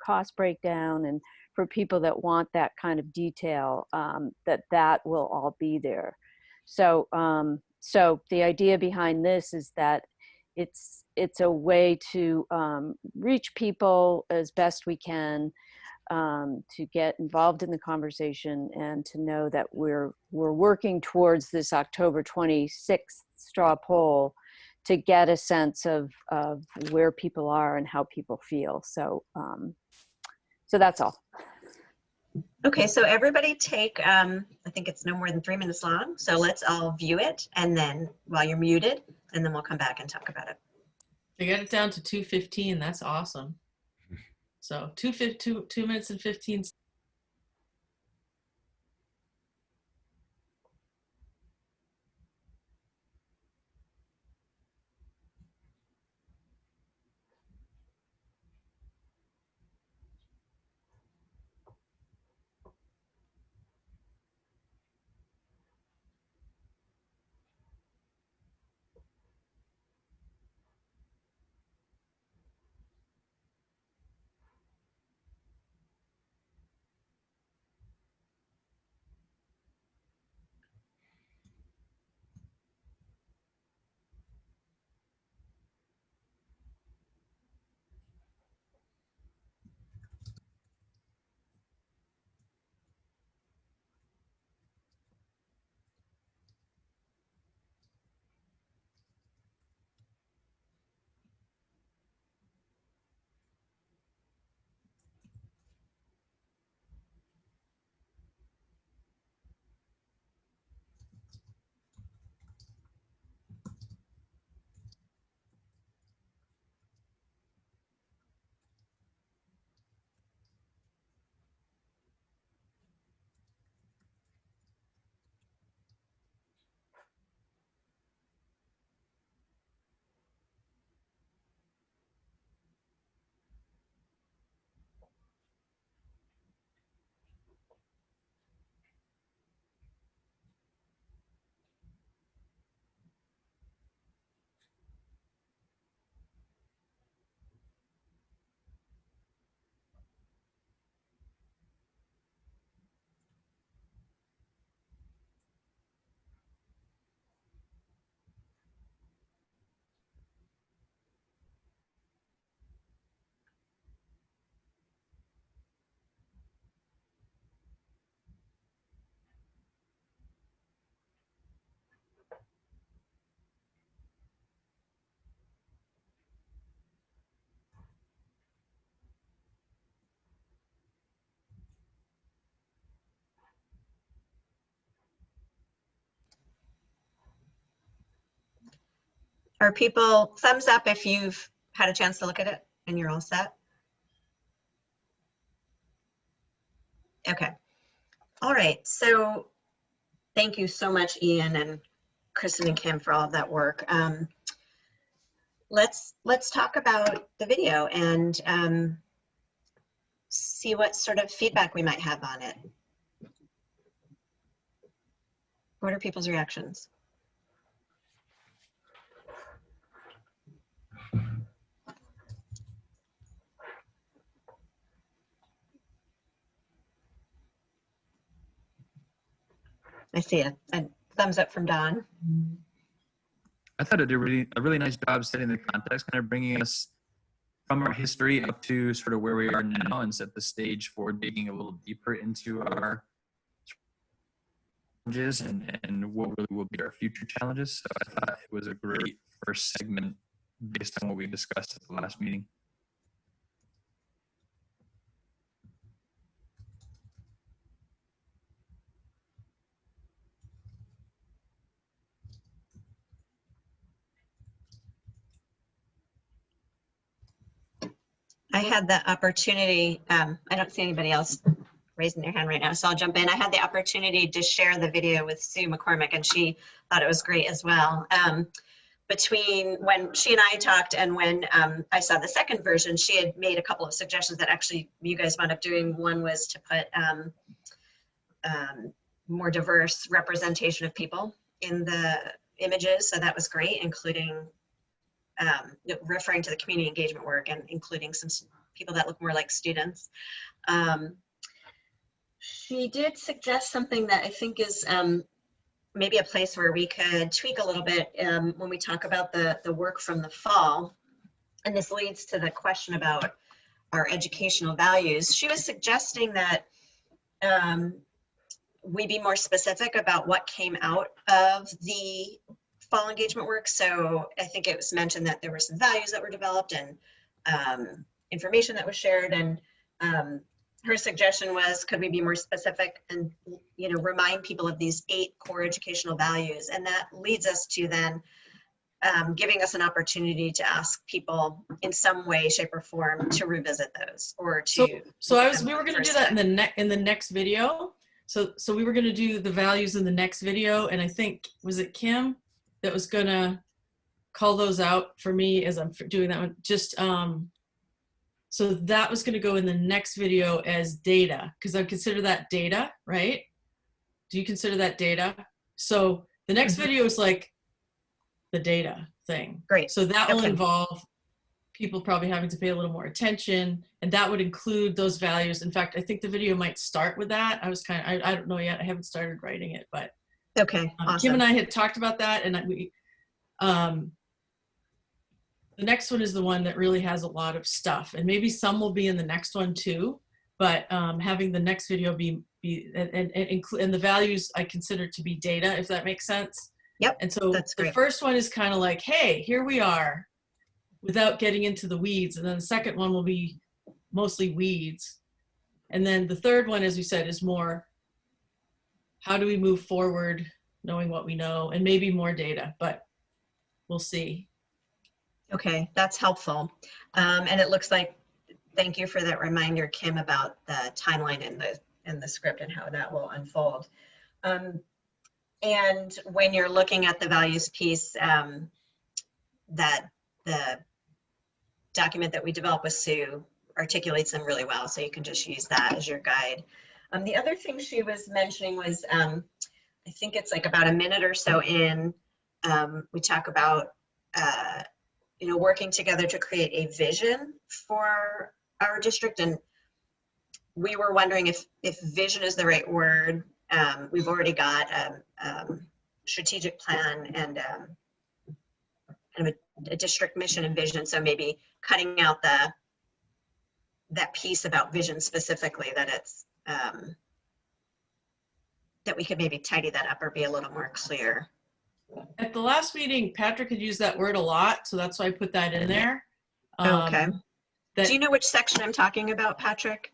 cost breakdown, and for people that want that kind of detail, that will all be there. So, so the idea behind this is that it's a way to reach people as best we can, to get involved in the conversation, and to know that we're working towards this October 26th straw poll to get a sense of where people are and how people feel. So, so that's all. Okay, so everybody take, I think it's no more than 3 minutes long. So let's all view it, and then while you're muted, and then we'll come back and talk about it. They got it down to 2:15. That's awesome. So 2 minutes and 15. Are people, thumbs up if you've had a chance to look at it and you're all set? Okay. All right. So thank you so much, Ian and Kristen and Kim, for all of that work. Let's talk about the video and see what sort of feedback we might have on it. What are people's reactions? I see a thumbs up from Don. I thought it did a really nice job setting the context, kind of bringing us from our history up to sort of where we are now, and set the stage for digging a little deeper into our challenges and what really will be our future challenges. So I thought it was a great first segment based on what we discussed at the last meeting. I had the opportunity, I don't see anybody else raising their hand right now, so I'll jump in. I had the opportunity to share the video with Sue McCormick, and she thought it was great as well. Between when she and I talked and when I saw the second version, she had made a couple of suggestions that actually you guys wound up doing. One was to put more diverse representation of people in the images, so that was great, including referring to the community engagement work and including some people that look more like students. She did suggest something that I think is maybe a place where we could tweak a little bit when we talk about the work from the fall. And this leads to the question about our educational values. She was suggesting that we be more specific about what came out of the fall engagement work. So I think it was mentioned that there were some values that were developed and information that was shared. And her suggestion was, could we be more specific and, you know, remind people of these 8 core educational values? And that leads us to then giving us an opportunity to ask people in some way, shape, or form to revisit those or to. We were going to do that in the next video. So we were going to do the values in the next video, and I think, was it Kim that was going to call those out for me as I'm doing that one? Just so that was going to go in the next video as data, because I consider that data, right? Do you consider that data? So the next video is like the data thing. Great. So that will involve people probably having to pay a little more attention, and that would include those values. In fact, I think the video might start with that. I was I don't know yet. I haven't started writing it, but okay, awesome. Kim and I had talked about that, and we the next one is the one that really has a lot of stuff, and maybe some will be in the next one too, but having the next video be and the values I consider to be data, if that makes sense. Yep. And so the first one is kind of like, hey, here we are, without getting into the weeds. And then the second one will be mostly weeds. And then the third one, as we said, is more, how do we move forward knowing what we know, and maybe more data, but we'll see. Okay, that's helpful. And it looks like, thank you for that reminder, Kim, about the timeline in the script and how that will unfold. And when you're looking at the values piece, that the document that we developed with Sue articulates them really well, so you can just use that as your guide. The other thing she was mentioning was, I think it's like about a minute or so in, we talk about you know, working together to create a vision for our district, and we were wondering if vision is the right word. We've already got a strategic plan and kind of a district mission and vision, so maybe cutting out that piece about vision specifically, that it's that we could maybe tidy that up or be a little more clear. At the last meeting, Patrick had used that word a lot, so that's why I put that in there. Okay. Do you know which section I'm talking about, Patrick?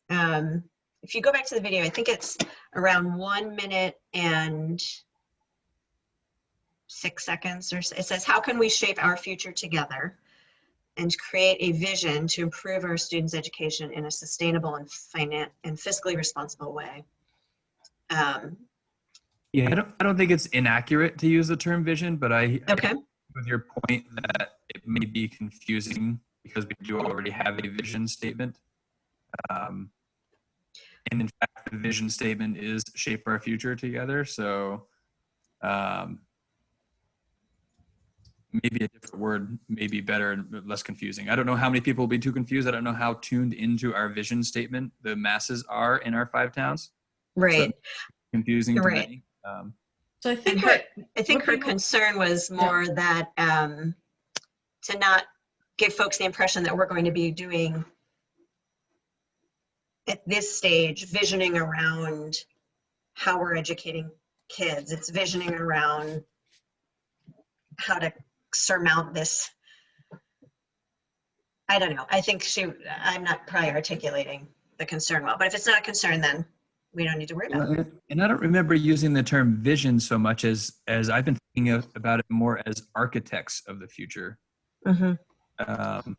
If you go back to the video, I think it's around 1 minute and 6 seconds, or it says, how can we shape our future together and create a vision to improve our students' education in a sustainable and fiscally responsible way? Yeah, I don't think it's inaccurate to use the term vision, but I Okay. with your point that it may be confusing because we do already have a vision statement. And in fact, the vision statement is shape our future together. So maybe a different word may be better and less confusing. I don't know how many people will be too confused. I don't know how tuned into our vision statement the masses are in our 5 towns. Right. So confusing to Right. many. So I think I think her concern was more that to not give folks the impression that we're going to be doing at this stage visioning around how we're educating kids. It's visioning around how to surmount this. I don't know. I think I'm not probably articulating the concern well, but if it's not a concern, then we don't need to worry about it. And I don't remember using the term vision so much as I've been thinking about it more as architects of the future. Mm-hmm.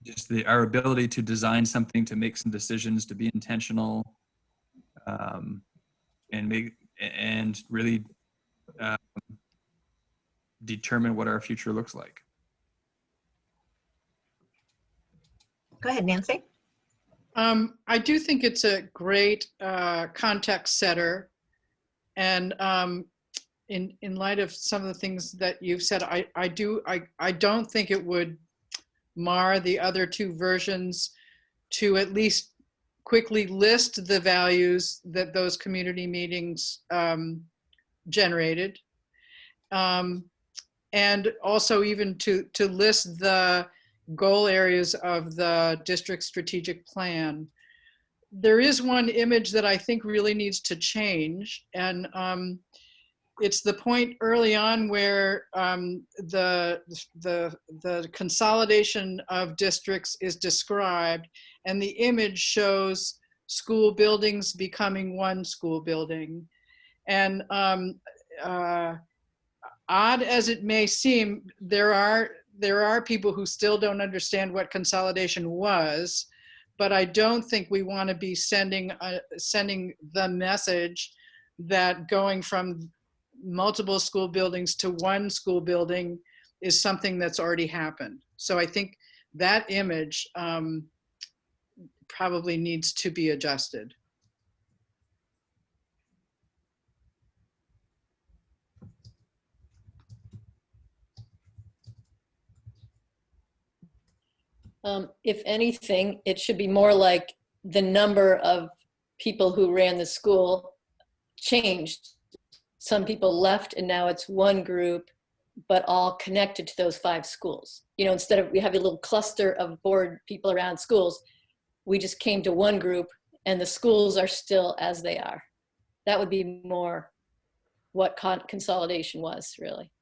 Just our ability to design something, to make some decisions, to be intentional, and really determine what our future looks like. Go ahead, Nancy. I do think it's a great context setter. And in light of some of the things that you've said, I don't think it would mar the other 2 versions to at least quickly list the values that those community meetings generated. And also even to list the goal areas of the district strategic plan. There is one image that I think really needs to change, and it's the point early on where the consolidation of districts is described, and the image shows school buildings becoming one school building. And odd as it may seem, there are people who still don't understand what consolidation was, but I don't think we want to be sending the message that going from multiple school buildings to one school building is something that's already happened. So I think that image probably needs to be adjusted. If anything, it should be more like the number of people who ran the school changed. Some people left and now it's one group, but all connected to those 5 schools. You know, instead of we have a little cluster of board people around schools, we just came to one group and the schools are still as they are. That would be more what consolidation was, really.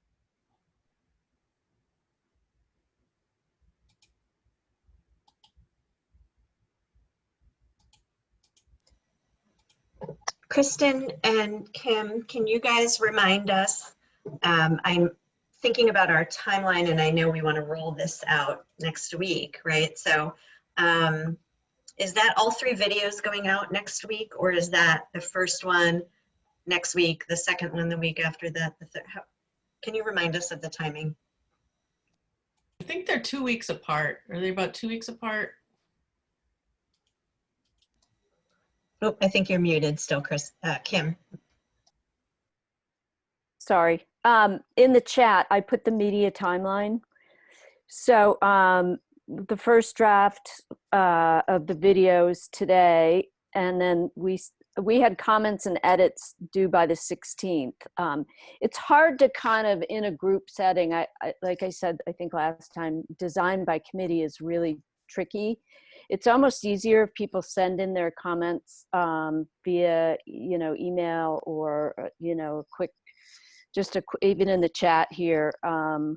Kristen and Kim, can you guys remind us? I'm thinking about our timeline, and I know we want to roll this out next week, right? So is that all 3 videos going out next week, or is that the first one next week, the second one the week after that, the third? Can you remind us of the timing? I think they're 2 weeks apart. Are they about 2 weeks apart? Oh, I think you're muted still, Kim. Sorry. In the chat, I put the media timeline. So the first draft of the videos today, and then we had comments and edits due by the 16th. It's hard to kind of, in a group setting, like I said, I think last time, design by committee is really tricky. It's almost easier if people send in their comments via, email or, quick, even in the chat here. And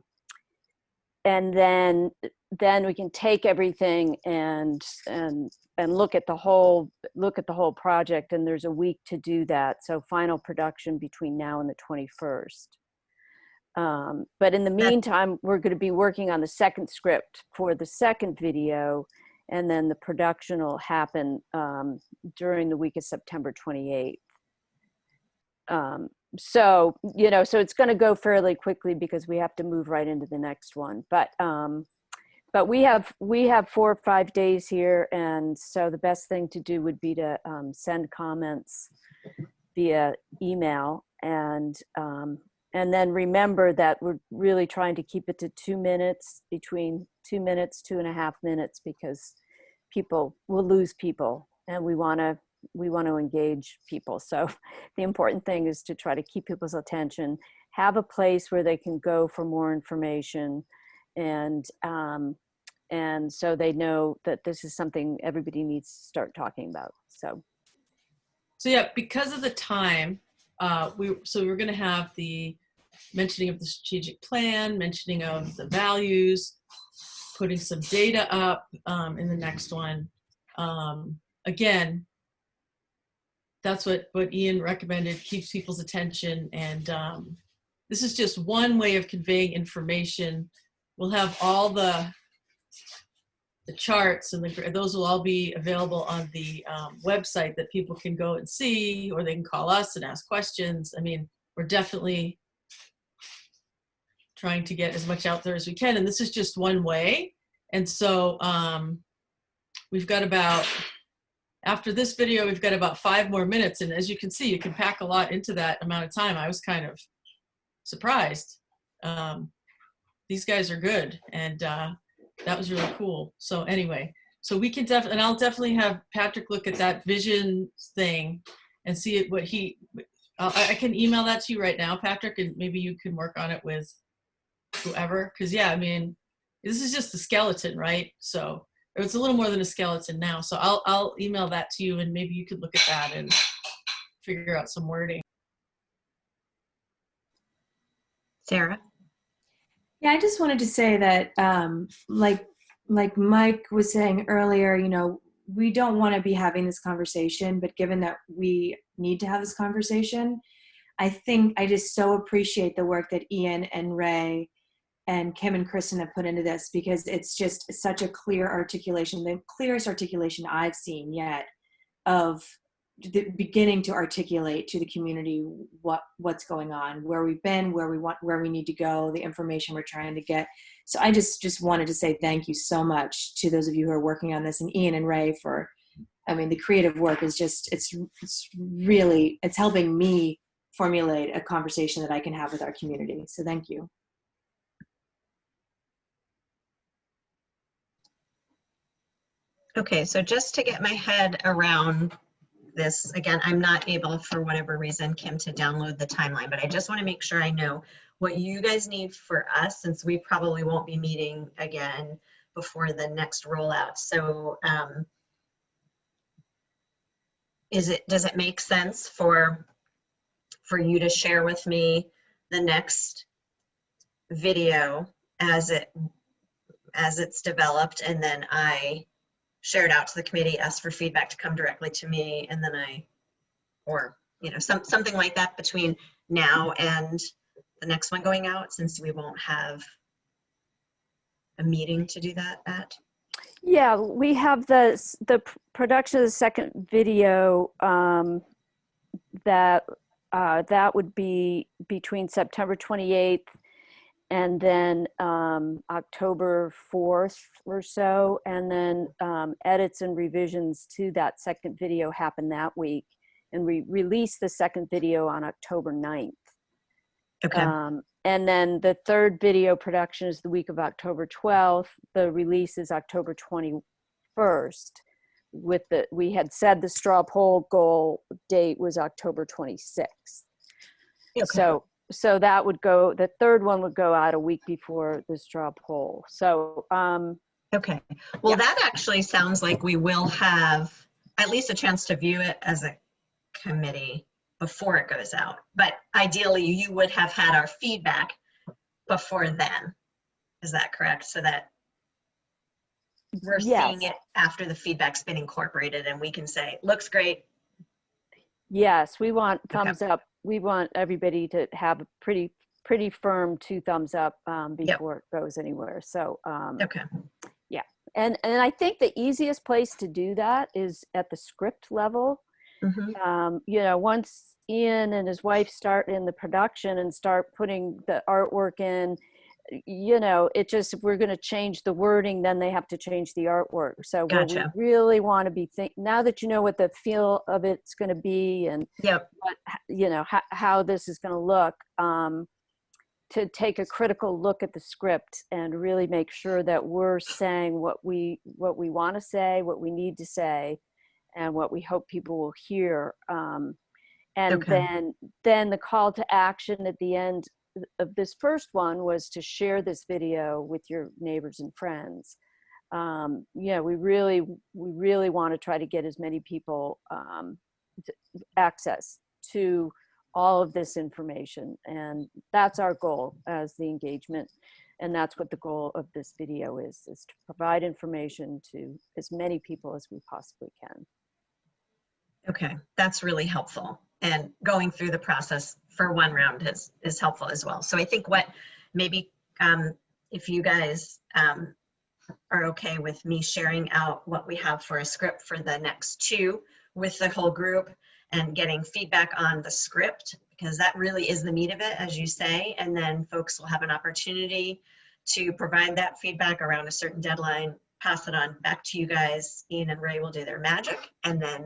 then we can take everything and look at the whole project, and there's a week to do that. So final production between now and the 21st. But in the meantime, we're going to be working on the second script for the second video, and then the production will happen during the week of September 28th. So, you know, so it's going to go fairly quickly because we have to move right into the next one. But we have 4 or 5 days here, and so the best thing to do would be to send comments via email, and then remember that we're really trying to keep it to 2 minutes, between 2 minutes, 2.5 minutes, because people will lose people, and we want to engage people. So the important thing is to try to keep people's attention, have a place where they can go for more information, and so they know that this is something everybody needs to start talking about. So yeah, because of the time, we're going to have the mentioning of the strategic plan, mentioning of the values, putting some data up in the next one. Again, that's what Ian recommended, keeps people's attention. And this is just one way of conveying information. We'll have all the charts, and those will all be available on the website that people can go and see, or they can call us and ask questions. I mean, we're definitely trying to get as much out there as we can. And this is just one way. And so we've got about, after this video, we've got about 5 more minutes. And as you can see, you can pack a lot into that amount of time. I was kind of surprised. These guys are good. And that was really cool. So anyway, so we can and I'll definitely have Patrick look at that vision thing and see what I can email that to you right now, Patrick, and maybe you can work on it with whoever. Cause yeah, I mean, this is just the skeleton, right? So it's a little more than a skeleton now. So I'll email that to you, and maybe you could look at that and figure out some wording. Sarah? Yeah, I just wanted to say that, like Mike was saying earlier, you know, we don't want to be having this conversation, but given that we need to have this conversation, I think I just so appreciate the work that Ian and Ray and Kim and Kristen have put into this, because it's just such a clear articulation, the clearest articulation I've seen yet of the beginning to articulate to the community what's going on, where we've been, where we need to go, the information we're trying to get. So I just wanted to say thank you so much to those of you who are working on this, and Ian and Ray for, I mean, the creative work is just, it's really, it's helping me formulate a conversation that I can have with our community. So thank you. Okay, so just to get my head around this, again, I'm not able, for whatever reason, Kim, to download the timeline, but I just want to make sure I know what you guys need for us, since we probably won't be meeting again before the next rollout. So does it make sense for you to share with me the next video as it's developed, and then I share it out to the committee, ask for feedback to come directly to me, and then or you know, something like that between now and the next one going out, since we won't have a meeting to do that at? yeah, we have the production of the second video that would be between September 28th and then October 4th or so, and then edits and revisions to that second video happen that week, and we release the second video on October 9th. Okay. And then the third video production is the week of October 12th. The release is October 21st. We had said the straw poll goal date was October 26th. Okay. So that would go, the third one would go out a week before the straw poll. So, okay. Well, that actually sounds like we will have at least a chance to view it as a committee before it goes out. But ideally, you would have had our feedback before then. Is that correct? So that we're seeing it after the feedback's been incorporated, and we can say, looks great. Yes, we want thumbs up. We want everybody to have a pretty pretty firm 2 thumbs up Yep. before it goes anywhere. So Okay. yeah, and I think the easiest place to do that is at the script level. You know, once Ian and his wife start in the production and start putting the artwork in, you know, it just, if we're going to change the wording, then they have to change the artwork. So what we Gotcha. really want to be now that you know what the feel of it's going to be and Yep. what, you know, how this is going to look, to take a critical look at the script and really make sure that we're saying what we want to say, what we need to say, and what we hope people will hear. And Okay. then the call to action at the end of this first one was to share this video with your neighbors and friends. Yeah, we really want to try to get as many people access to all of this information, and that's our goal as the engagement, and that's what the goal of this video is to provide information to as many people as we possibly can. Okay, that's really helpful. And going through the process for one round is helpful as well. So I think what maybe if you guys are okay with me sharing out what we have for a script for the next 2 with the whole group and getting feedback on the script, because that really is the meat of it, as you say, and then folks will have an opportunity to provide that feedback around a certain deadline, pass it on back to you guys. Ian and Ray will do their magic, and then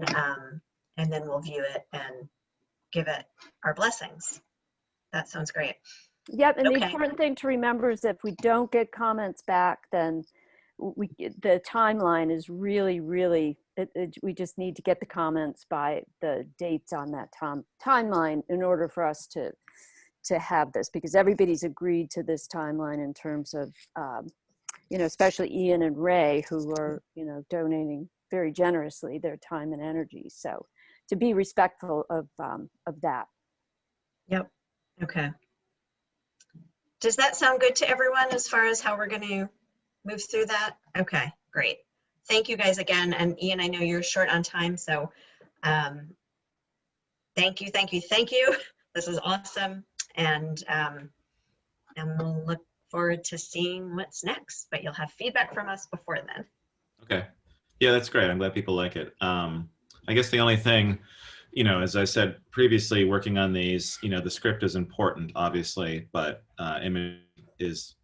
we'll view it and give it our blessings. That sounds great. Yep, and Okay. the important thing to remember is that if we don't get comments back, then the timeline is really, we just need to get the comments by the dates on that timeline in order for us to have this, because everybody's agreed to this timeline in terms of, you know, especially Ian and Ray, who are, you know, donating very generously their time and energy. So to be respectful of that. Yep. Okay. Does that sound good to everyone as far as how we're going to move through that? Okay, great. Thank you guys again. And Ian, I know you're short on time, so thank you. This is awesome. And we'll look forward to seeing what's next, but you'll have feedback from us before then. Okay. Yeah, that's great. I'm glad people like it. I guess the only thing, you know, as I said previously, working on these, you know, the script is important, obviously, but image is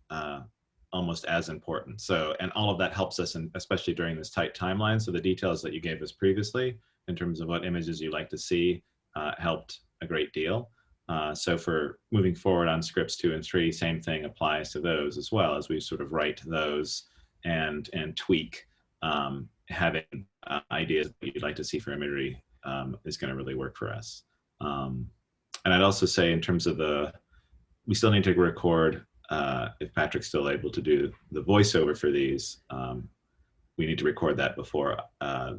almost as important. So, and all of that helps us, and especially during this tight timeline. So the details that you gave us previously in terms of what images you like to see helped a great deal. So for moving forward on scripts 2 and 3, same thing applies to those as well, as we sort of write those and tweak. Having ideas that you'd like to see for imagery is going to really work for us. And I'd also say in terms of we still need to record, if Patrick's still able to do the voiceover for these, we need to record that before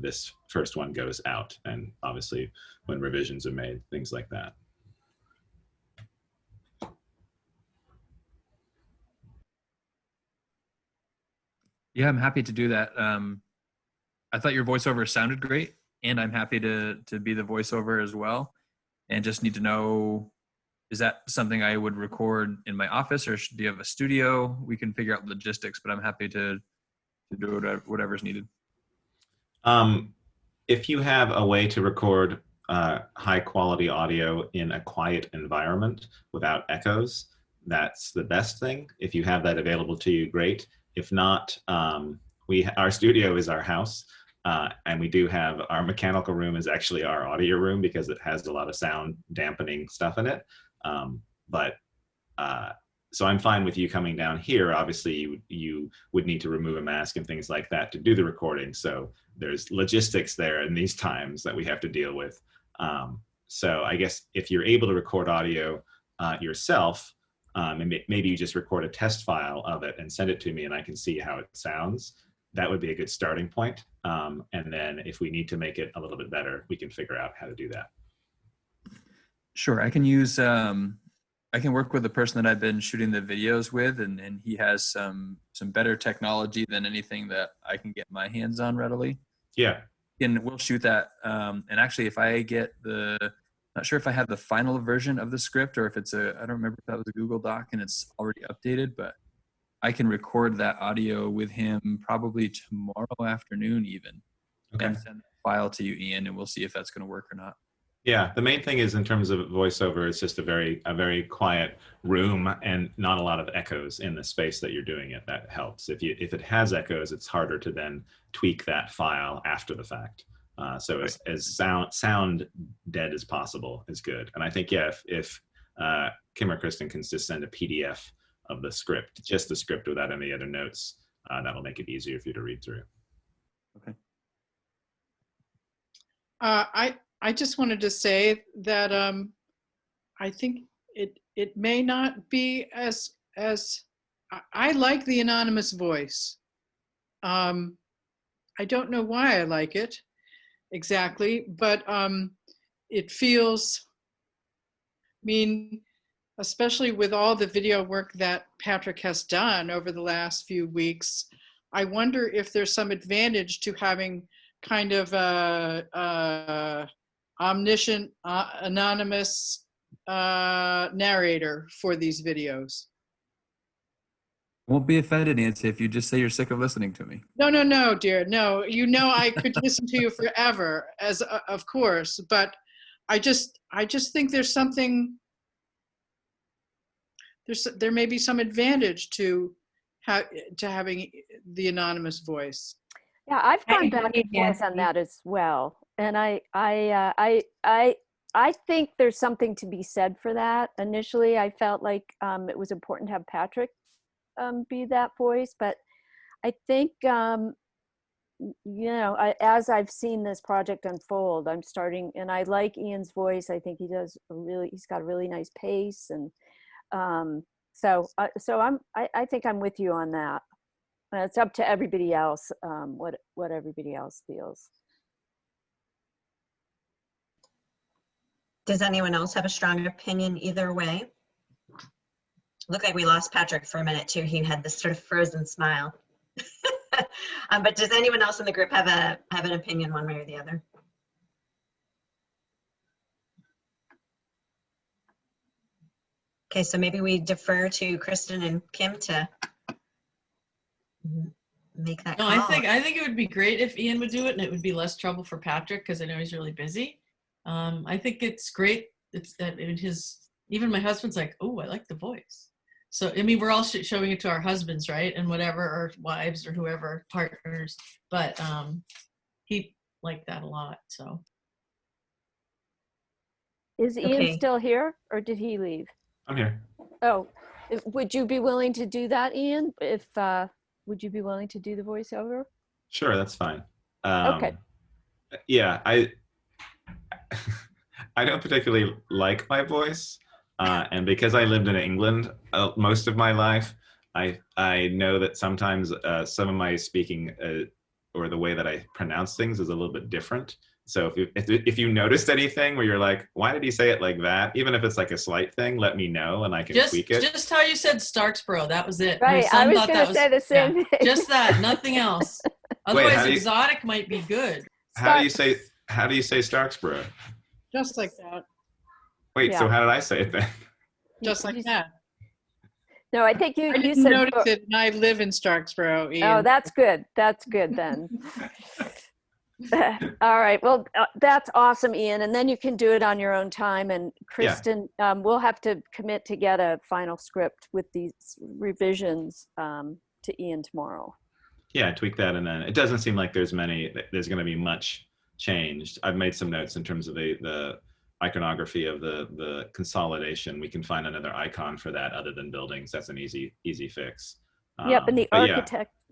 this first one goes out, and obviously when revisions are made, things like that. Yeah, I'm happy to do that. I thought your voiceover sounded great, and I'm happy to be the voiceover as well. And just need to know, is that something I would record in my office, or do you have a studio? We can figure out logistics, but I'm happy to do whatever's needed. If you have a way to record high quality audio in a quiet environment without echoes, that's the best thing. If you have that available to you, great. If not, our studio is our house, and we do have our mechanical room is actually our audio room because it has a lot of sound dampening stuff in it. So I'm fine with you coming down here. Obviously, you would need to remove a mask and things like that to do the recording. So there's logistics there in these times that we have to deal with. So I guess if you're able to record audio yourself, and maybe you just record a test file of it and send it to me and I can see how it sounds, that would be a good starting point. And then if we need to make it a little bit better, we can figure out how to do that. Sure, I can use, I can work with the person that I've been shooting the videos with, and he has some better technology than anything that I can get my hands on readily. Yeah. And we'll shoot that. And actually, if I get the Not sure if I have the final version of the script or if it's I don't remember if that was a Google Doc and it's already updated, but I can record that audio with him probably tomorrow afternoon even, Okay. and send the file to you, Ian, and we'll see if that's going to work or not. Yeah, the main thing is in terms of voiceover, it's just a very quiet room and not a lot of echoes in the space that you're doing it. That helps. If it has echoes, it's harder to then tweak that file after the fact. So as sound dead as possible is good. And I think, yeah, if Kim or Kristen can just send a PDF of the script, just the script without any other notes, that'll make it easier for you to read through. Okay. I just wanted to say that I think it may not be as I like the anonymous voice. I don't know why I like it exactly, but it feels, I mean, especially with all the video work that Patrick has done over the last few weeks, I wonder if there's some advantage to having kind of a omniscient, anonymous narrator for these videos. Won't be offended, Nancy, if you just say you're sick of listening to me. No, dear. No, you know I could listen to you forever, as of course, but I just think there's something, there may be some advantage to having the anonymous voice. Yeah, I've gone back agree, and forth on Nancy. that as well, and I think there's something to be said for that. Initially, I felt like it was important to have Patrick be that voice, but I think as I've seen this project unfold, I'm starting, and I like Ian's voice. I think he's got a really nice pace, and so I think I'm with you on that. It's up to everybody else, what everybody else feels. Does anyone else have a strong opinion either way? Looked like we lost Patrick for a minute too. He had this sort of frozen smile. But does anyone else in the group have an opinion one way or the other? Okay, so maybe we defer to Kristen and Kim to make that No, call. I think it would be great if Ian would do it, and it would be less trouble for Patrick because I know he's really busy. I think it's great. It's even my husband's like, oh, I like the voice. So I mean, we're all showing it to our husbands, right, and whatever, or wives or whoever, partners. But he liked that a lot. So Is Ian Okay. still here, or did he leave? I'm here. Oh, would you be willing to do that, Ian? Would you be willing to do the voiceover? Sure, that's fine. Okay. Yeah, I don't particularly like my voice, and because I lived in England most of my life, I know that sometimes some of my speaking or the way that I pronounce things is a little bit different. So if you noticed anything where you're like, why did he say it like that? Even if it's like a slight thing, let me know and I can tweak it. Just how you said Starksboro, that was it. Right, My son I was thought going that to say the same thing. Just that, nothing else. Otherwise, exotic might be good. How do you say Starksboro? Just like that. Wait, so how did I say it then? Just like that. No, I think I you didn't said. notice it, and I live in Starksboro, Ian. Oh, that's good. That's good then. All right. Well, that's awesome, Ian. And then you can do it on your own time. And Kristen, we'll have to commit to get a final script with these revisions to Ian tomorrow. Yeah, tweak that, and then it doesn't seem like there's going to be much changed. I've made some notes in terms of the iconography of the consolidation. We can find another icon for that other than buildings. That's an easy fix. Yep, and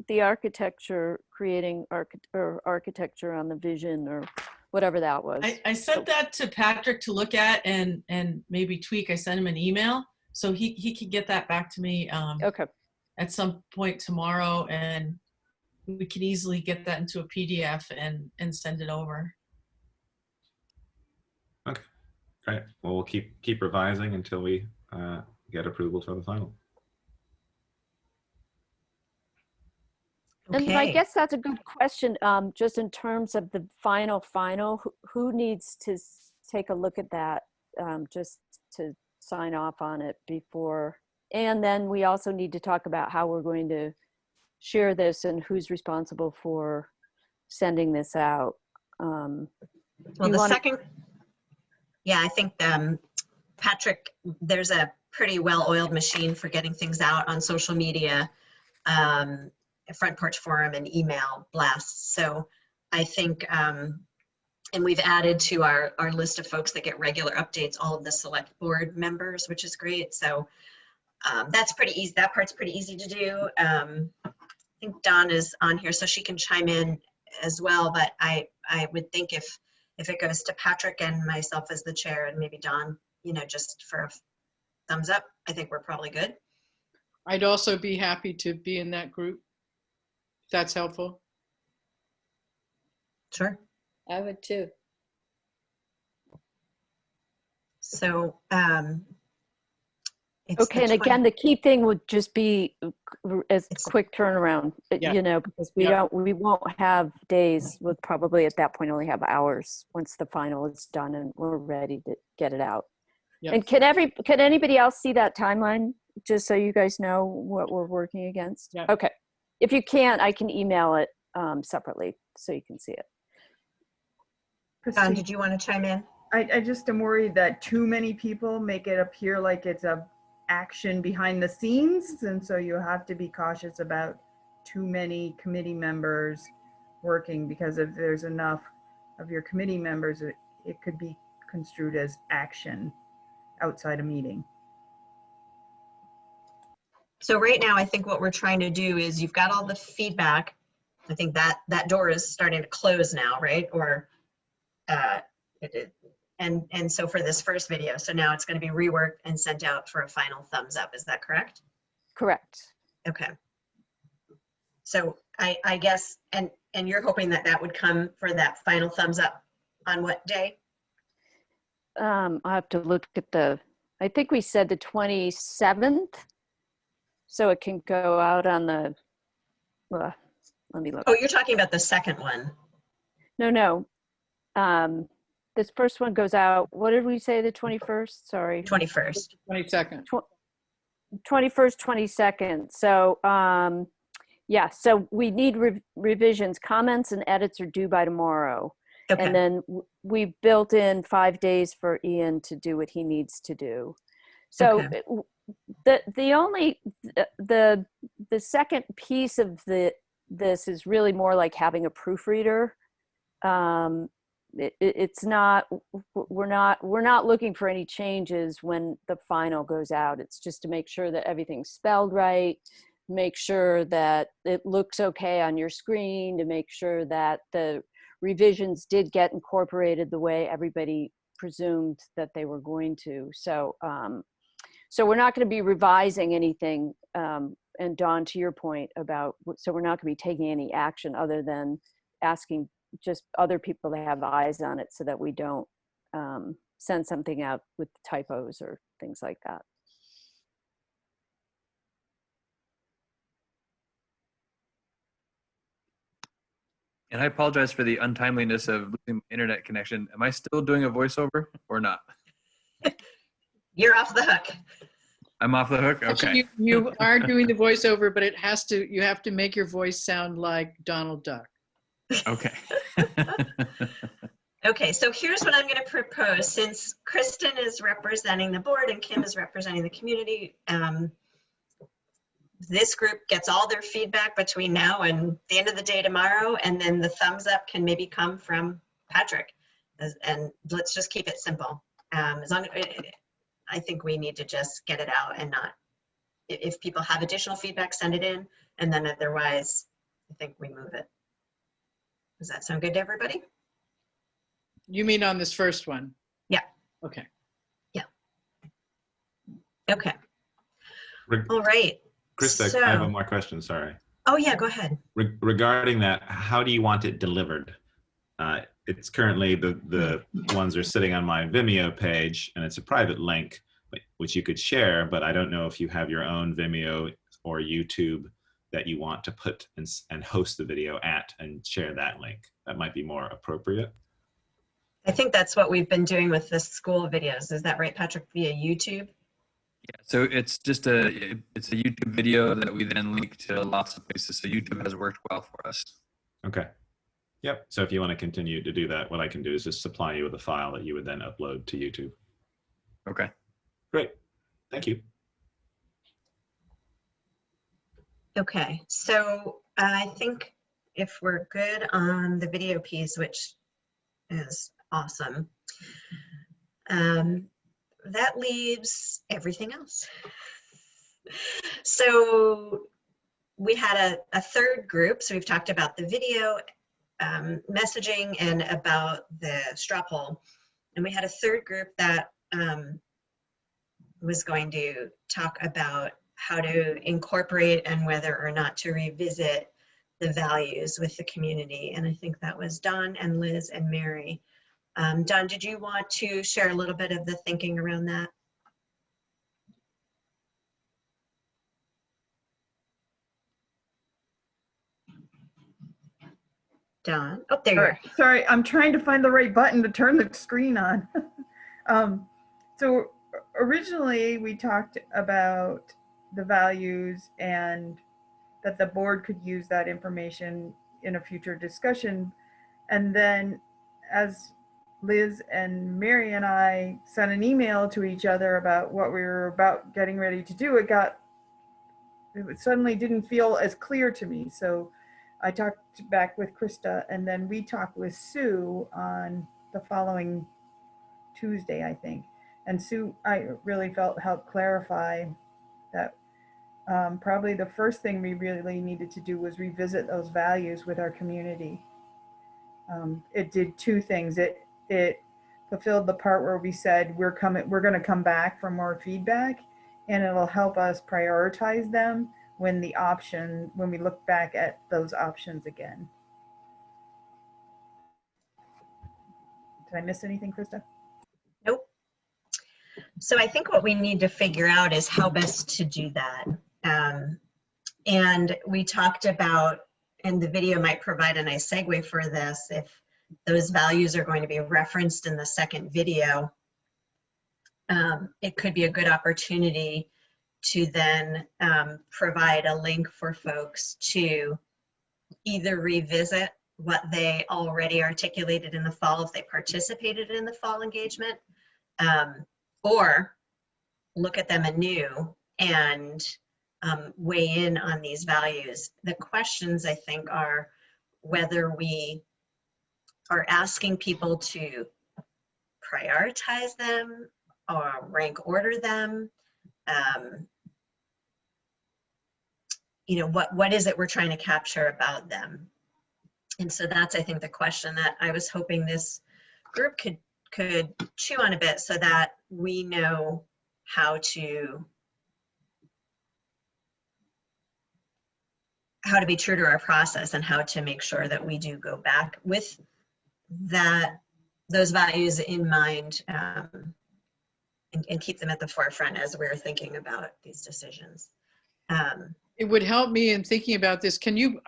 the architecture, creating architecture on the vision or whatever that was. I sent that to Patrick to look at and maybe tweak. I sent him an email so he could get that back to me okay. at some point tomorrow, and we can easily get that into a PDF and send it over. Okay, great. Well, we'll keep revising until we get approval for the final. And I guess that's a good question, just in terms of the final, who needs to take a look at that just to sign off on it before. And then we also need to talk about how we're going to share this and who's responsible for sending this out. Well, the second, yeah, I think Patrick, there's a pretty well-oiled machine for getting things out on social media, Front Porch Forum and email blasts. So I think, and we've added to our list of folks that get regular updates, all of the select board members, which is great. So that's pretty easy. That part's pretty easy to do. I think Dawn is on here, so she can chime in as well. But I would think if it goes to Patrick and myself as the chair, and maybe Dawn, you know, just for a thumbs up, I think we're probably good. I'd also be happy to be in that group, if that's helpful. Sure. I would too. So, okay, and again, the key thing would just be a quick turnaround, Yeah. you know, because Yeah. we won't have days. We'll probably at that point only have hours once the final is done and we're ready to get it out. Yeah. And can anybody else see that timeline, just so you guys know what we're working against? Yeah. Okay. If you can't, I can email it separately so you can see it. Dawn, Christine, did you want to chime in? I just am worried that too many people make it appear like it's a action behind the scenes, and so you have to be cautious about too many committee members working, because if there's enough of your committee members, it could be construed as action outside a meeting. So right now, I think what we're trying to do is you've got all the feedback. I think that door is starting to close now, right? Or and so for this first video, so now it's going to be reworked and sent out for a final thumbs up. Is that correct? Correct. Okay. So I guess, and you're hoping that would come for that final thumbs up on what day? I'll have to look at I think we said the 27th. So it can go out on the, let me look. Oh, you're talking about the second one. No. This first one goes out, what did we say, the 21st? Sorry. 21st. 22nd. 21st, 22nd. So, yeah, so we need revisions. Comments and edits are due by tomorrow. Okay. And then we built in 5 days for Ian to do what he needs to do. So Okay. the second piece of this is really more like having a proofreader. It's not, we're not looking for any changes when the final goes out. It's just to make sure that everything's spelled right, make sure that it looks okay on your screen, to make sure that the revisions did get incorporated the way everybody presumed that they were going to. So so we're not going to be revising anything, and Dawn, to your point about, so we're not going to be taking any action other than asking just other people to have eyes on it so that we don't send something out with typos or things like that. And I apologize for the untimeliness of losing my internet connection. Am I still doing a voiceover or not? You're off the hook. I'm off the hook? Okay. Actually, you are doing the voiceover, but you have to make your voice sound like Donald Duck. Okay. Okay, so here's what I'm going to propose. Since Kristen is representing the board and Kim is representing the community, this group gets all their feedback between now and the end of the day tomorrow, and then the thumbs up can maybe come from Patrick. And let's just keep it simple. As long as, I think we need to just get it out and not, if people have additional feedback, send it in, and then otherwise, I think we move it. Does that sound good to everybody? You mean on this first one? Yeah. Okay. Yeah. Okay. All right. Krista, So, I have one more question, sorry. oh yeah, go ahead. Regarding that, how do you want it delivered? It's currently, the ones are sitting on my Vimeo page, and it's a private link, which you could share, but I don't know if you have your own Vimeo or YouTube that you want to put and host the video at and share that link. That might be more appropriate. I think that's what we've been doing with the school videos. Is that right, Patrick, via YouTube? Yeah, so it's just it's a YouTube video that we then link to lots of places. So YouTube has worked well for us. Okay. Yep. So if you want to continue to do that, what I can do is just supply you with a file that you would then upload to YouTube. Okay. Great. Thank you. Okay, so I think if we're good on the video piece, which is awesome, that leaves everything else. So we had a third group. So we've talked about the video messaging and about the straw poll. And we had a third group that was going to talk about how to incorporate and whether or not to revisit the values with the community. And I think that was Don and Liz and Mary. Don, did you want to share a little bit of the thinking around that? Don, oh, there you are. Sorry, I'm trying to find the right button to turn the screen on. So originally we talked about the values and that the board could use that information in a future discussion. And then as Liz and Mary and I sent an email to each other about what we were about getting ready to do, it suddenly didn't feel as clear to me. So I talked back with Krista, and then we talked with Sue on the following Tuesday, I think. And Sue, I really felt helped clarify that probably the first thing we really needed to do was revisit those values with our community. It did two things. It fulfilled the part where we said we're going to come back for more feedback, and it'll help us prioritize them when we look back at those options again. Did I miss anything, Krista? Nope. So I think what we need to figure out is how best to do that. And we talked about, and the video might provide a nice segue for this, if those values are going to be referenced in the second video, it could be a good opportunity to then provide a link for folks to either revisit what they already articulated in the fall if they participated in the fall engagement, or look at them anew and weigh in on these values. The questions, I think, are whether we are asking people to prioritize them or rank order them. You know, what is it we're trying to capture about them? And so that's, I think, the question that I was hoping this group could chew on a bit so that we know how to be true to our process and how to make sure that we do go back with those values in mind, and keep them at the forefront as we're thinking about these decisions. It would help me in thinking about this. Can you,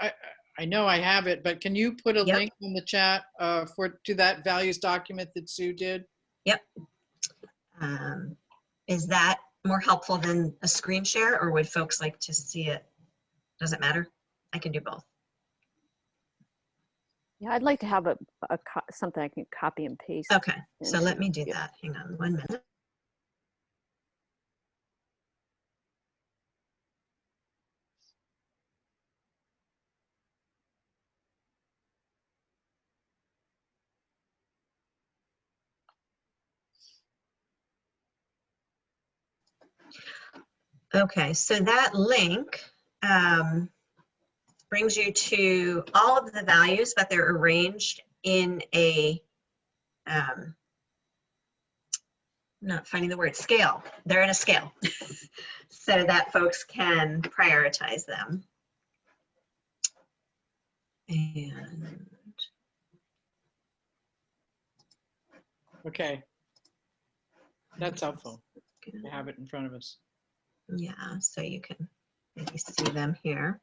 I know I have it, but can you put a Yep. link in the chat to that values document that Sue did? Yep. Is that more helpful than a screen share, or would folks like to see it? Does it matter? I can do both. Yeah, I'd like to have something I can copy and paste. Okay, so into let me do the- that. Hang on 1 minute. Okay, so that link brings you to all of the values, but they're arranged in a, I'm not finding the word, scale. They're in a scale so that folks can prioritize them. And Okay. That's helpful to have it in front of us. yeah, so you can maybe see them here.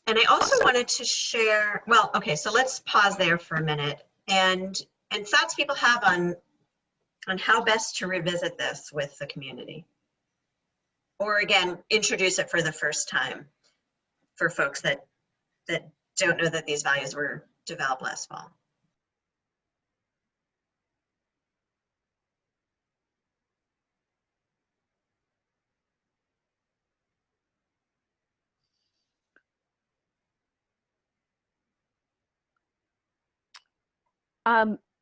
And I also wanted to share, well, okay, so let's pause there for a minute and thoughts people have on how best to revisit this with the community. Or again, introduce it for the first time for folks that don't know that these values were developed last fall.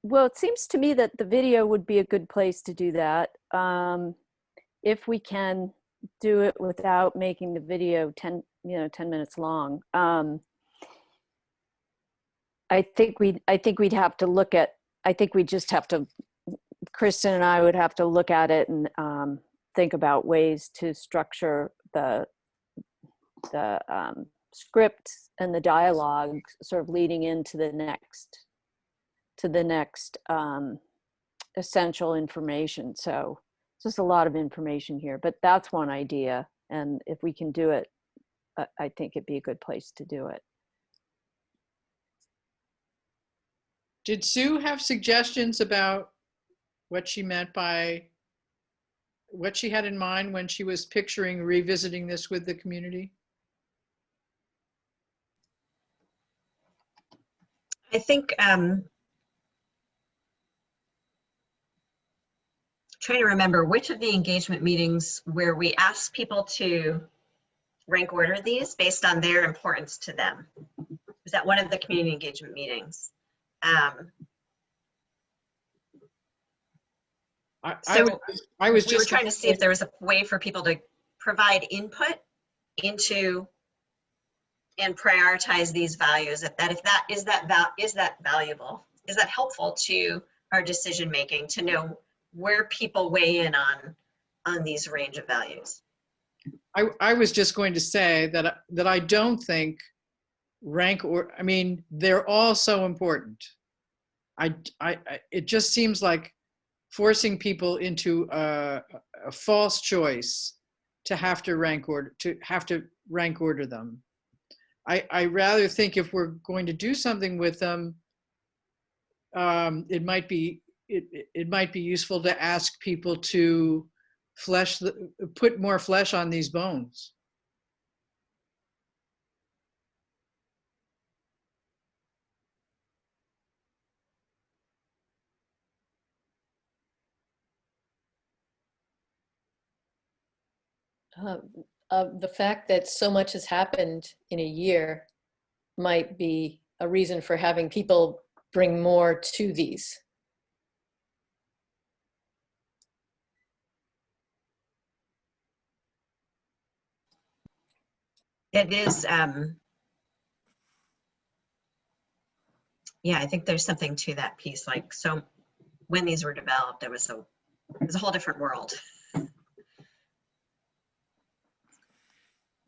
Well, it seems to me that the video would be a good place to do that. If we can do it without making the video 10 minutes long. I think we'd have to look at, I think we just have to, Kristen and I would have to look at it and think about ways to structure the script and the dialogue sort of leading into the next essential information. So it's just a lot of information here, but that's one idea. And if we can do it, I think it'd be a good place to do it. Did Sue have suggestions about what she meant by, what she had in mind when she was picturing revisiting this with the community? I think trying to remember which of the engagement meetings where we asked people to rank order these based on their importance to them. Was that one of the community engagement meetings? I was we were trying to see if there was a way for people to provide input into and prioritize these values. Is that valuable? Is that helpful to our decision making to know where people weigh in on these range of values? I was just going to say that I don't think I mean, they're all so important. It just seems like forcing people into a false choice to have to rank order them. I rather think if we're going to do something with them, it might be useful to ask people to put more flesh on these bones. The fact that so much has happened in a year might be a reason for having people bring more to these. It is, yeah, I think there's something to that piece. Like, so when these were developed, it was a whole different world.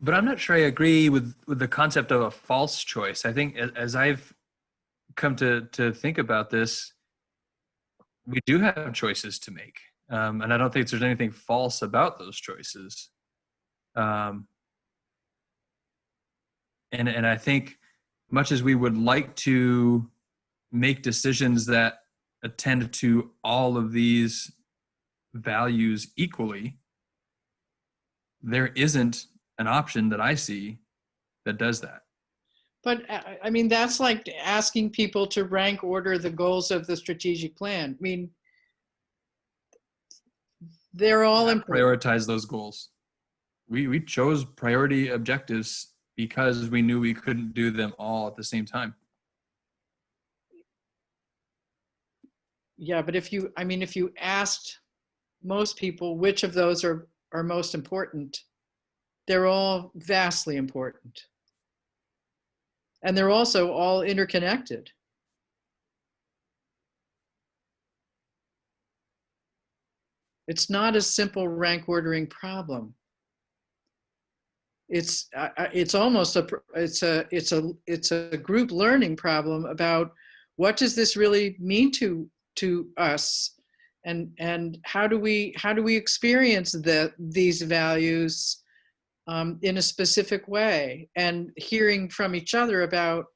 But I'm not sure I agree with the concept of a false choice. I think as I've come to think about this, we do have choices to make. And I don't think there's anything false about those choices. And I think much as we would like to make decisions that attend to all of these values equally, there isn't an option that I see that does that. But I mean, that's like asking people to rank order the goals of the strategic plan. I mean, they're all important. Prioritize those goals. We chose priority objectives because we knew we couldn't do them all at the same time. Yeah, but if you asked most people which of those are most important, they're all vastly important. And they're also all interconnected. It's not a simple rank ordering problem. It's almost a group learning problem about what does this really mean to us, and how do we experience these values in a specific way, and hearing from each other about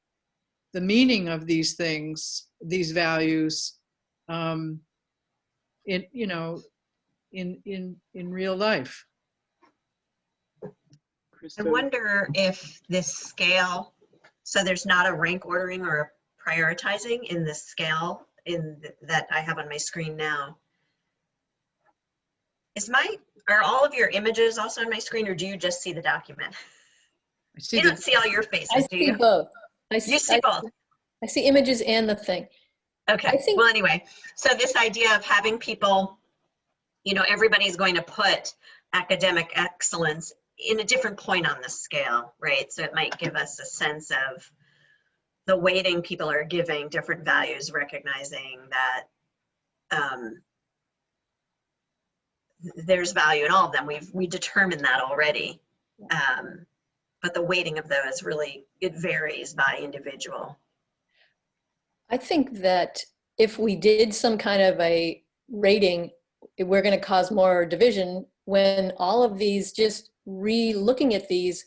the meaning of these things, these values, in you know, in real life. I wonder if this scale, so there's not a rank ordering or a prioritizing in this scale that I have on my screen now. Are all of your images also on my screen, or do you just see the document? You don't see all your faces, I do see you? both. You see both. I see images and the thing. Okay, well, anyway, so this idea of having people, everybody's going to put academic excellence in a different point on the scale, right? So it might give us a sense of the weighting people are giving different values, recognizing that there's value in all of them. We determined that already. But the weighting of those really, it varies by individual. I think that if we did some kind of a rating, we're going to cause more division when all of these, just re-looking at these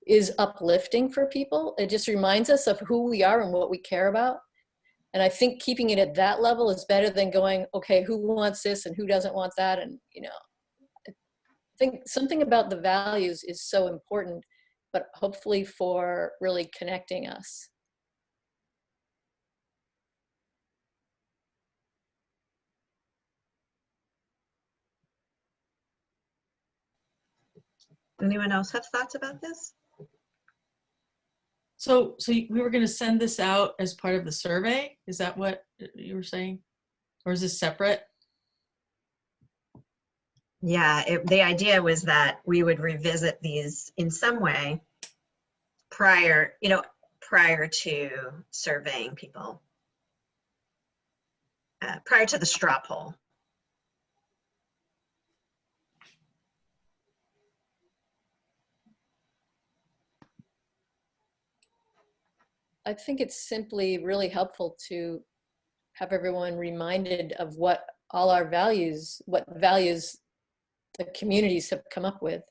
is uplifting for people. It just reminds us of who we are and what we care about. And I think keeping it at that level is better than going, okay, who wants this and who doesn't want that? And, I think something about the values is so important, but hopefully for really connecting us. Anyone else have thoughts about this? So we were going to send this out as part of the survey. Is that what you were saying? Or is this separate? Yeah, the idea was that we would revisit these in some way prior to surveying people, prior to the straw poll. I think it's simply really helpful to have everyone reminded of what all our values, what values the communities have come up with.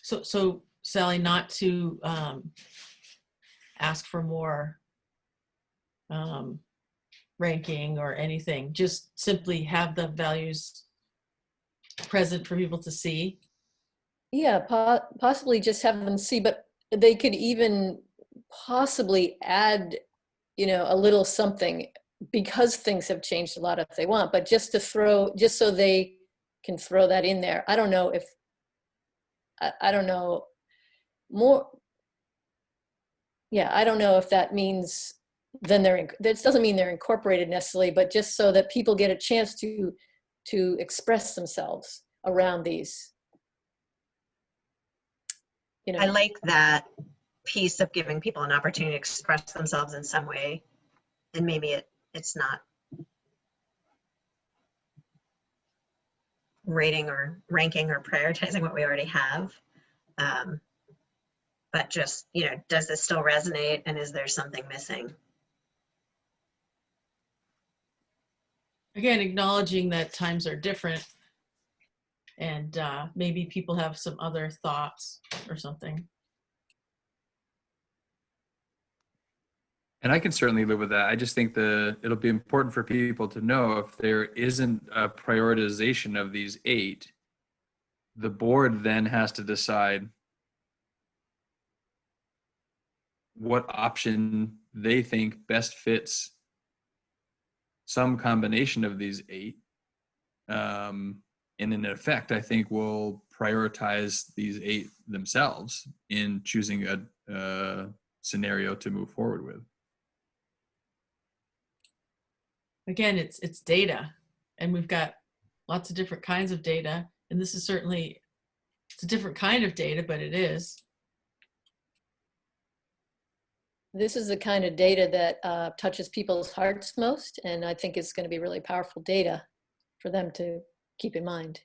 So Sally, not to ask for more ranking or anything, just simply have the values present for people to see. Yeah, possibly just have them see, but they could even possibly add, a little something, because things have changed a lot if they want, but just so they can throw that in there. I don't know if, I don't know more. Yeah, I don't know if that means then that doesn't mean they're incorporated necessarily, but just so that people get a chance to express themselves around these. I like that piece of giving people an opportunity to express themselves in some way, and maybe it's not rating or ranking or prioritizing what we already have, but just, does this still resonate, and is there something missing? Again, acknowledging that times are different, and maybe people have some other thoughts or something. And I can certainly live with that. I just think it'll be important for people to know if there isn't a prioritization of these 8, the board then has to decide what option they think best fits some combination of these 8. And in effect, I think we'll prioritize these 8 themselves in choosing a scenario to move forward with. Again, it's data, and we've got lots of different kinds of data, and this is certainly, it's a different kind of data, but it is. This is the kind of data that touches people's hearts most, and I think it's going to be really powerful data for them to keep in mind.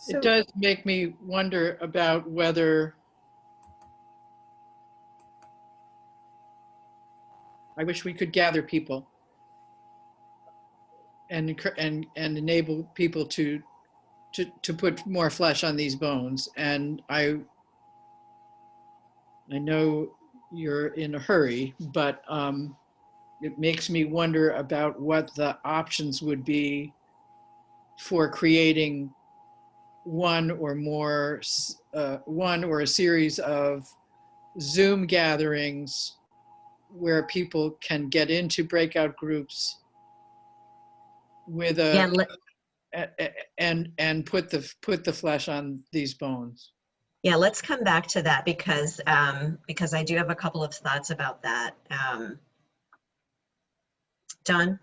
It does make me wonder about whether I wish we could gather people and enable people to put more flesh on these bones. And I know you're in a hurry, but it makes me wonder about what the options would be for creating one or a series of Zoom gatherings where people can get into breakout groups with Yeah, and put the flesh on these bones. yeah, let's come back to that because I do have a couple of thoughts about that. John?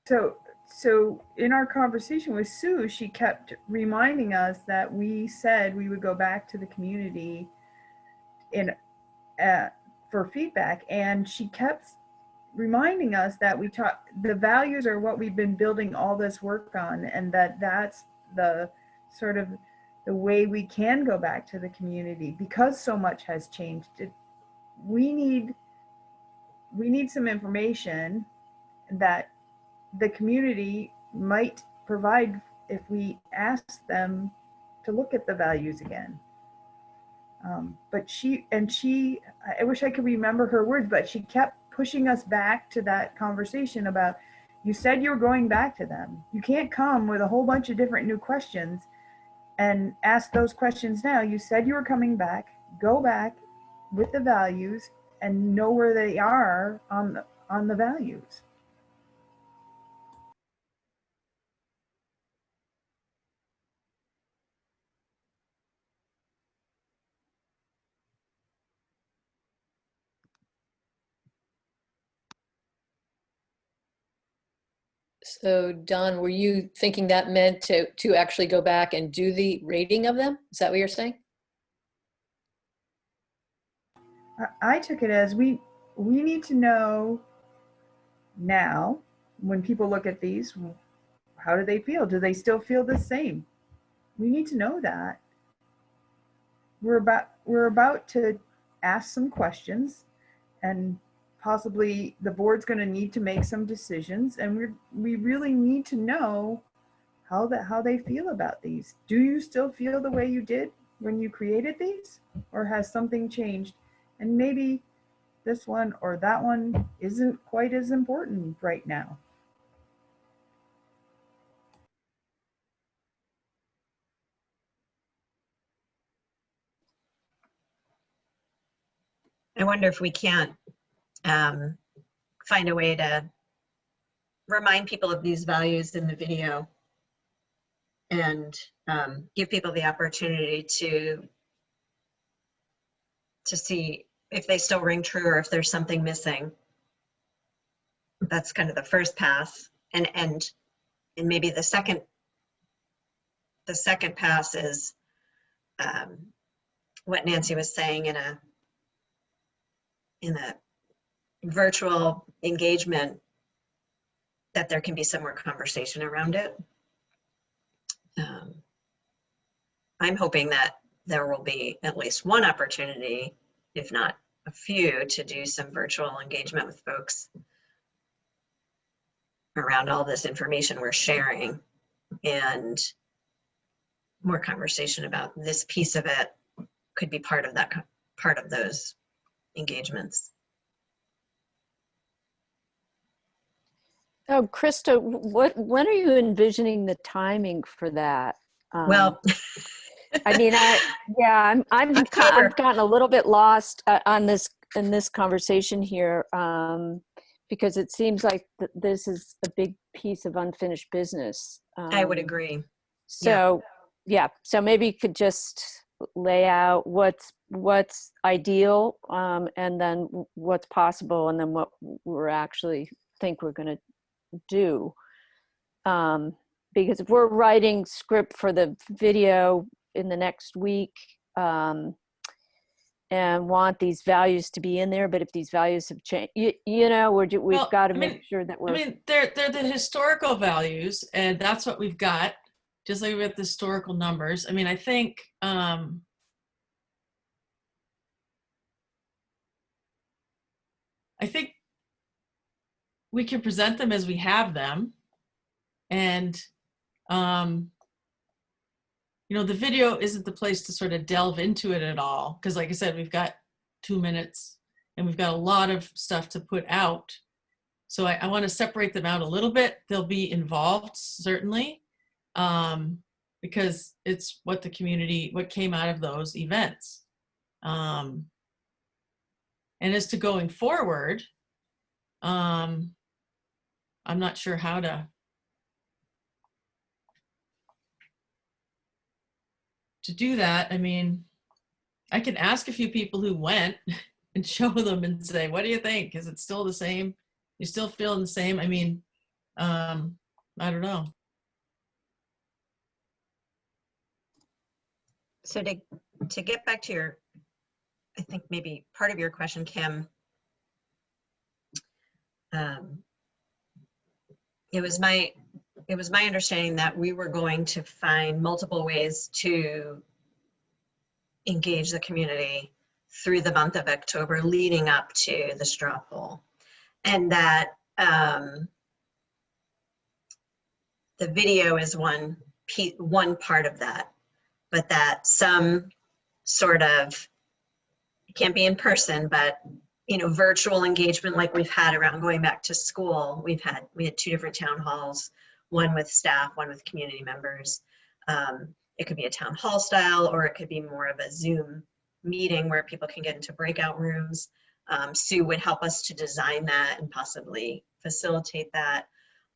So in our conversation with Sue, she kept reminding us that we said we would go back to the community for feedback, and she kept reminding us that the values are what we've been building all this work on, and that's the sort of the way we can go back to the community because so much has changed. We need some information that the community might provide if we ask them to look at the values again. But I wish I could remember her words, but she kept pushing us back to that conversation about, you said you were going back to them. You can't come with a whole bunch of different new questions and ask those questions now. You said you were coming back. Go back with the values and know where they are on the values. So Don, were you thinking that meant to actually go back and do the rating of them? Is that what you're saying? I took it as we need to know now, when people look at these, how do they feel? Do they still feel the same? We need to know that. We're about to ask some questions, and possibly the board's going to need to make some decisions, and we really need to know how they feel about these. Do you still feel the way you did when you created these, or has something changed? And maybe this one or that one isn't quite as important right now. I wonder if we can't find a way to remind people of these values in the video and give people the opportunity to see if they still ring true or if there's something missing. That's kind of the first pass, and maybe the second pass is what Nancy was saying in a virtual engagement, that there can be some more conversation around it. I'm hoping that there will be at least one opportunity, if not a few, to do some virtual engagement with folks around all this information we're sharing, and more conversation about this piece of it could be part of those engagements. Oh, Krista, when are you envisioning the timing for that? Well, I mean, I've gotten a little bit lost in this conversation here, because it seems like this is a big piece of unfinished business. I would agree. So so maybe you could just lay out what's ideal, and then what's possible, and then what we're actually think we're going to do. Because if we're writing script for the video in the next week, and want these values to be in there, but if these values have changed, we've got to make sure that we're. I mean, they're the historical values, and that's what we've got. Just like with the historical numbers. I mean, I think we can present them as we have them. And, you know, the video isn't the place to sort of delve into it at all. Because like I said, we've got 2 minutes and we've got a lot of stuff to put out. So I want to separate them out a little bit. They'll be involved, certainly, because it's what the community, what came out of those events. And as to going forward, I'm not sure how to do that. I mean, I can ask a few people who went and show them and say, what do you think? Is it still the same? You still feeling the same? I mean, I don't know. So to get back to your, I think maybe part of your question, Kim, it was my understanding that we were going to find multiple ways to engage the community through the month of October leading up to the straw poll. And that the video is one part of that, but that some sort of, it can't be in person, but you know, virtual engagement like we've had around going back to school. We had 2 different town halls, one with staff, one with community members. It could be a town hall style, or it could be more of a Zoom meeting where people can get into breakout rooms. Sue would help us to design that and possibly facilitate that.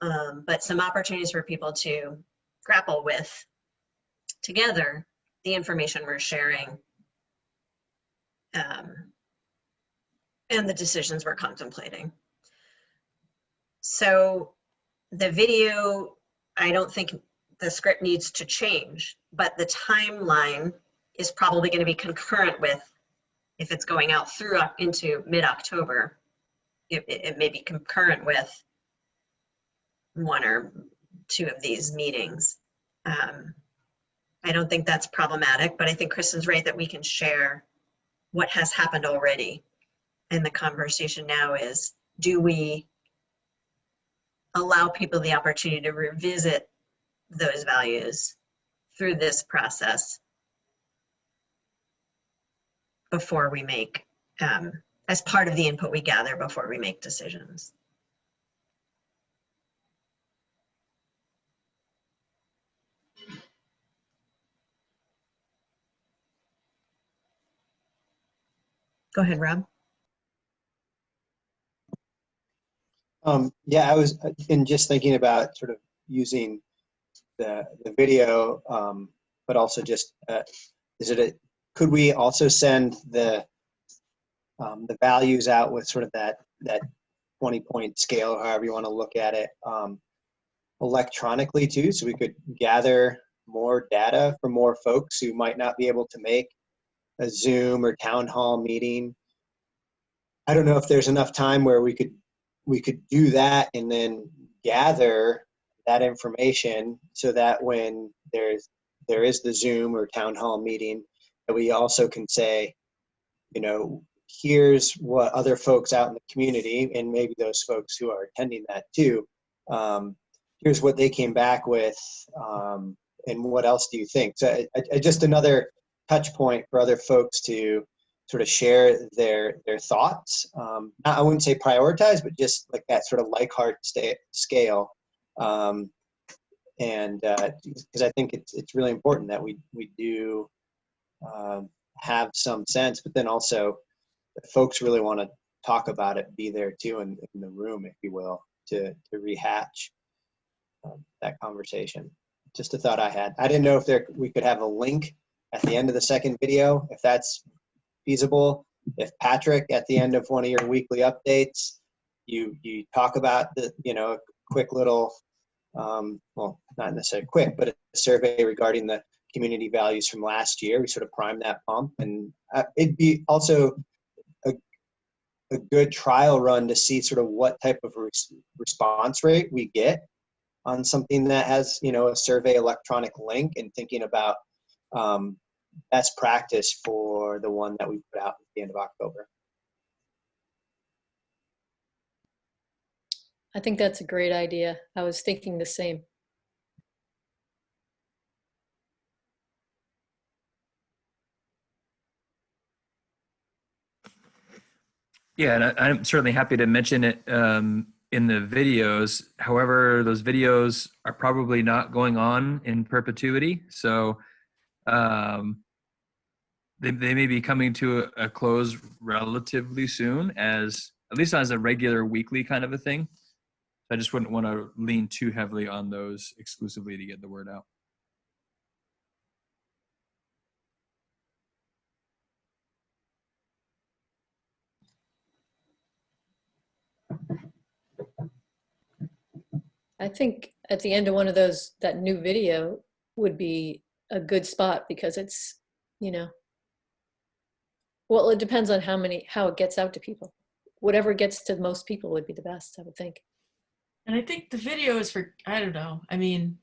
But some opportunities for people to grapple with together the information we're sharing and the decisions we're contemplating. So the video, I don't think the script needs to change, but the timeline is probably going to be concurrent with, if it's going out through into mid-October, it may be concurrent with 1 or 2 of these meetings. I don't think that's problematic, but I think Kristen's right that we can share what has happened already. And the conversation now is, do we allow people the opportunity to revisit those values through this process before we make, as part of the input we gather before we make decisions? Go ahead, Rob. Yeah, I was in just thinking about sort of using the video, but also just could we also send the values out with sort of that 20-point scale, however you want to look at it, electronically too, so we could gather more data from more folks who might not be able to make a Zoom or town hall meeting. I don't know if there's enough time where we could do that and then gather that information so that when there is the Zoom or town hall meeting, that we also can say, you know, here's what other folks out in the community, and maybe those folks who are attending that too, here's what they came back with, and what else do you think? So just another touch point for other folks to sort of share their thoughts. I wouldn't say prioritize, but just like that sort of Likert scale. And because I think it's really important that we do have some sense, but then also if folks really want to talk about it, be there too in the room, if you will, to rehatch that conversation. Just a thought I had. I didn't know if we could have a link at the end of the second video, if that's feasible. If Patrick, at the end of one of your weekly updates, you talk about the, you know, a quick little, well, not necessarily quick, but a survey regarding the community values from last year. We sort of prime that pump, and it'd be also a good trial run to see sort of what type of response rate we get on something that has, you know, a survey electronic link, and thinking about best practice for the one that we put out at the end of October. I think that's a great idea. I was thinking the same. Yeah, and I'm certainly happy to mention it in the videos. However, those videos are probably not going on in perpetuity. So they may be coming to a close relatively soon, as at least as a regular weekly kind of a thing. I just wouldn't want to lean too heavily on those exclusively to get the word out. I think at the end of one of those, that new video would be a good spot because it's, you know, well, it depends on how it gets out to people. Whatever gets to most people would be the best, I would think. And I think the video is for, I don't know, I mean,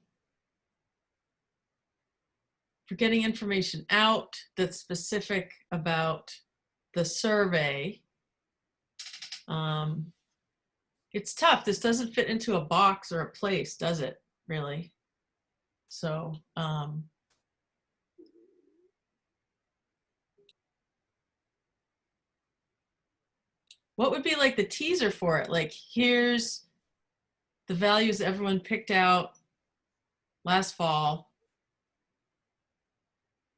for getting information out that's specific about the survey. It's tough. This doesn't fit into a box or a place, does it, really? So, what would be like the teaser for it? Like, here's the values everyone picked out last fall.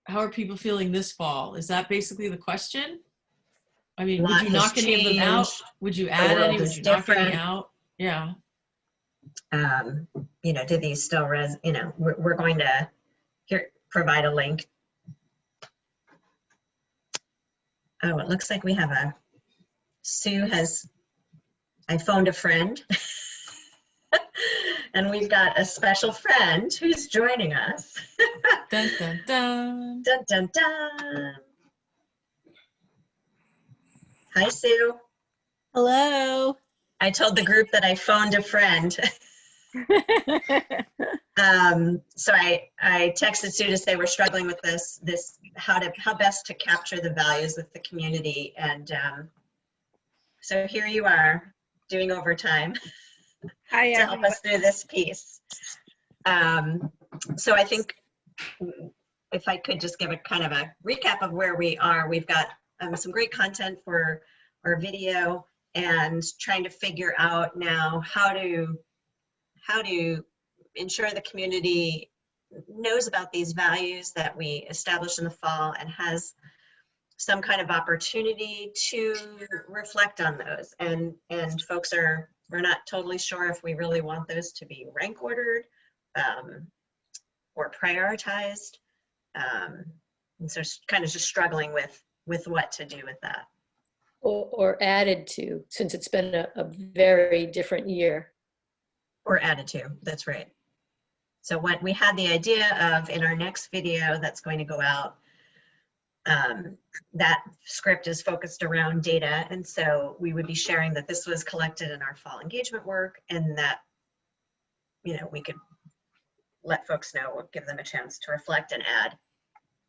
How are people feeling this fall? Is that basically the question? I mean, would you knock any of them out? Would you add any? Would you knock any out? Yeah. You know, do these still you know, we're going to provide a link. Oh, it looks like we have I phoned a friend. And we've got a special friend who's joining us. Dun, dun, dun. Dun, dun, dun. Hi, Sue. Hello. I told the group that I phoned a friend. So I texted Sue to say we're struggling with this how best to capture the values with the community. And so here you are doing overtime to help us through this piece. So I think if I could just give a kind of a recap of where we are, we've got some great content for our video and trying to figure out now how to ensure the community knows about these values that we established in the fall and has some kind of opportunity to reflect on those. And folks we're not totally sure if we really want those to be rank ordered or prioritized. And so kind of just struggling with what to do with that. Or added to, since it's been a very different year. Or added to, that's right. So what we had the idea of in our next video that's going to go out, that script is focused around data. And so we would be sharing that this was collected in our fall engagement work and that, you know, we could let folks know or give them a chance to reflect and add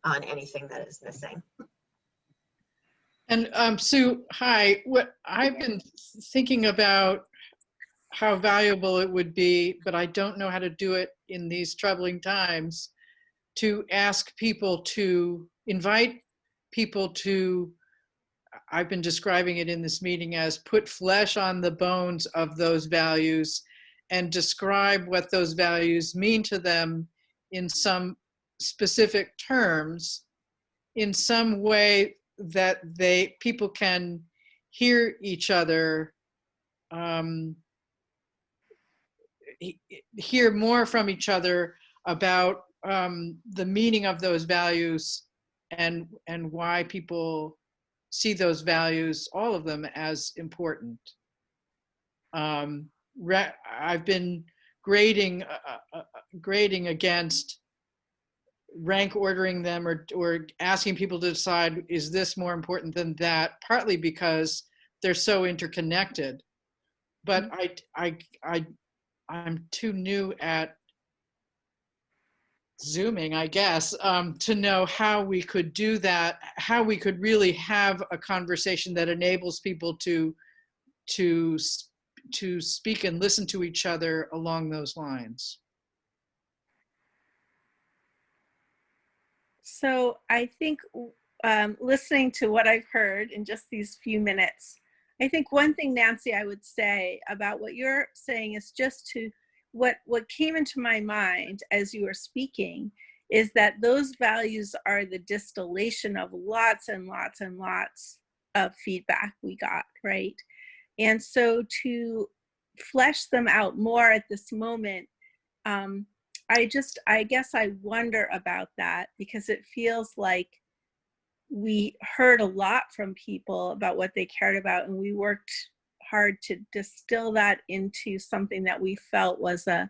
on anything that is missing. And Sue, hi. What I've been thinking about how valuable it would be, but I don't know how to do it in these troubling times, to ask people to invite people to, I've been describing it in this meeting as put flesh on the bones of those values and describe what those values mean to them in some specific terms, in some way that people can hear each other, hear more from each other about the meaning of those values and why people see those values, all of them, as important. I've been grading against rank ordering them or asking people to decide, is this more important than that, partly because they're so interconnected. But I'm too new at Zooming, I guess, to know how we could do that, how we could really have a conversation that enables people to to speak and listen to each other along those lines. So I think listening to what I've heard in just these few minutes, I think one thing, Nancy, I would say about what you're saying is just to what came into my mind as you were speaking is that those values are the distillation of lots and lots and lots of feedback we got, right? And so to flesh them out more at this moment, I guess I wonder about that, because it feels like we heard a lot from people about what they cared about, and we worked hard to distill that into something that we felt was an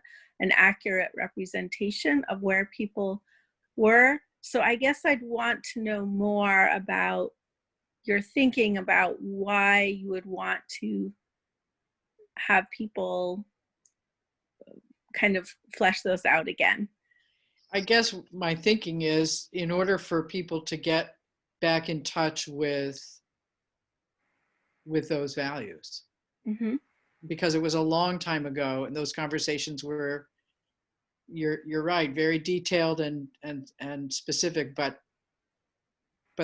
accurate representation of where people were. So I guess I'd want to know more about your thinking about why you would want to have people kind of flesh those out again. I guess my thinking is, in order for people to get back in touch with those values, Mm-hmm. because it was a long time ago, and those conversations were, you're right, very detailed and specific, but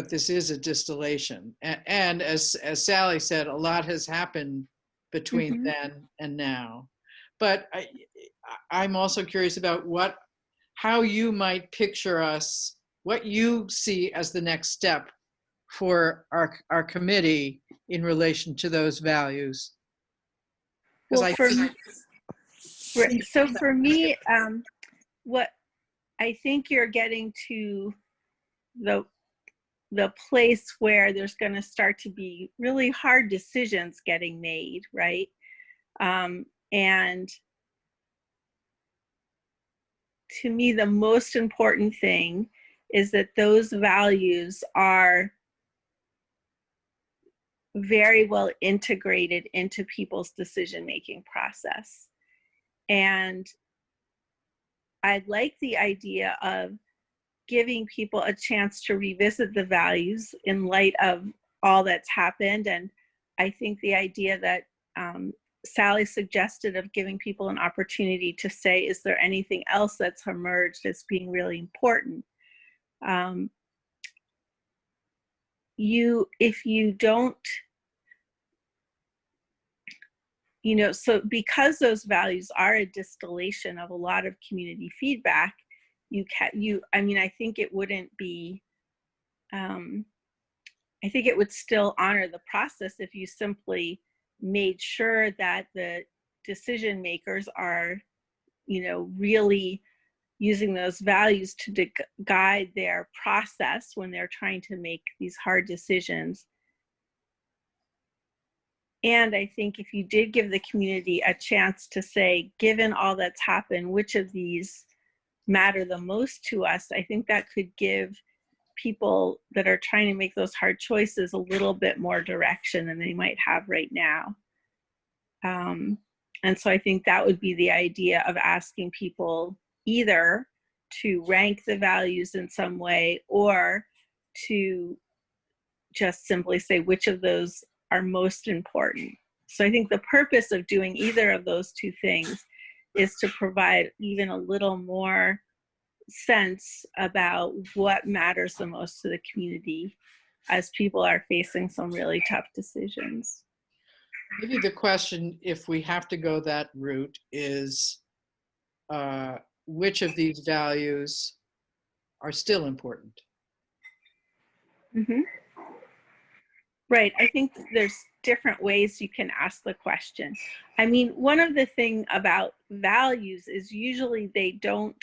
this is a distillation. And as Sally said, a lot has happened between Mm-hmm. then and now. But I'm also curious about how you might picture us, what you see as the next step for our committee in relation to those values. Well, for me, what I think you're getting to the place where there's going to start to be really hard decisions getting made, right? And to me, the most important thing is that those values are very well integrated into people's decision-making process. And I like the idea of giving people a chance to revisit the values in light of all that's happened. And I think the idea that Sally suggested of giving people an opportunity to say, is there anything else that's emerged as being really important? If you don't, so because those values are a distillation of a lot of community feedback, I think it wouldn't be, I think it would still honor the process if you simply made sure that the decision makers are, really using those values to guide their process when they're trying to make these hard decisions. And I think if you did give the community a chance to say, given all that's happened, which of these matter the most to us, I think that could give people that are trying to make those hard choices a little bit more direction than they might have right now. And so I think that would be the idea of asking people either to rank the values in some way, or to just simply say which of those are most important. So I think the purpose of doing either of those two things is to provide even a little more sense about what matters the most to the community as people are facing some really tough decisions. Maybe the question, if we have to go that route, is which of these values are still important? Mm-hmm. Right. I think there's different ways you can ask the question. I mean, one of the things about values is usually they don't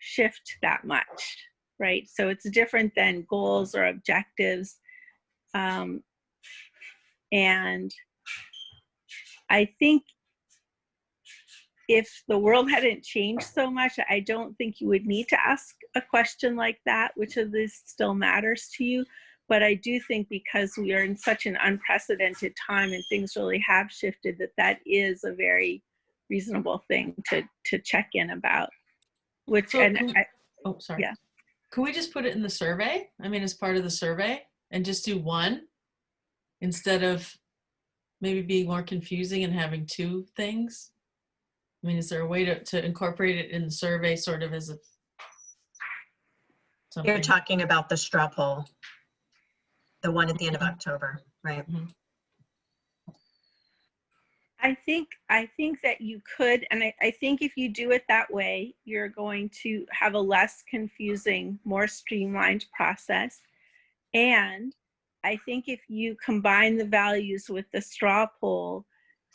shift that much, right? So it's different than goals or objectives. And I think if the world hadn't changed so much, I don't think you would need to ask a question like that, which of this still matters to you. But I do think because we are in such an unprecedented time and things really have shifted, that is a very reasonable thing to check in about. Which, so and oh, sorry. Yeah. Can we just put it in the survey? I mean, as part of the survey, and just do one instead of maybe being more confusing and having two things? I mean, is there a way to incorporate it in the survey sort of as a something? You're talking about the straw poll, the one at the end of October, right? Mhm. I think that you could, and I think if you do it that way, you're going to have a less confusing, more streamlined process. And I think if you combine the values with the straw poll,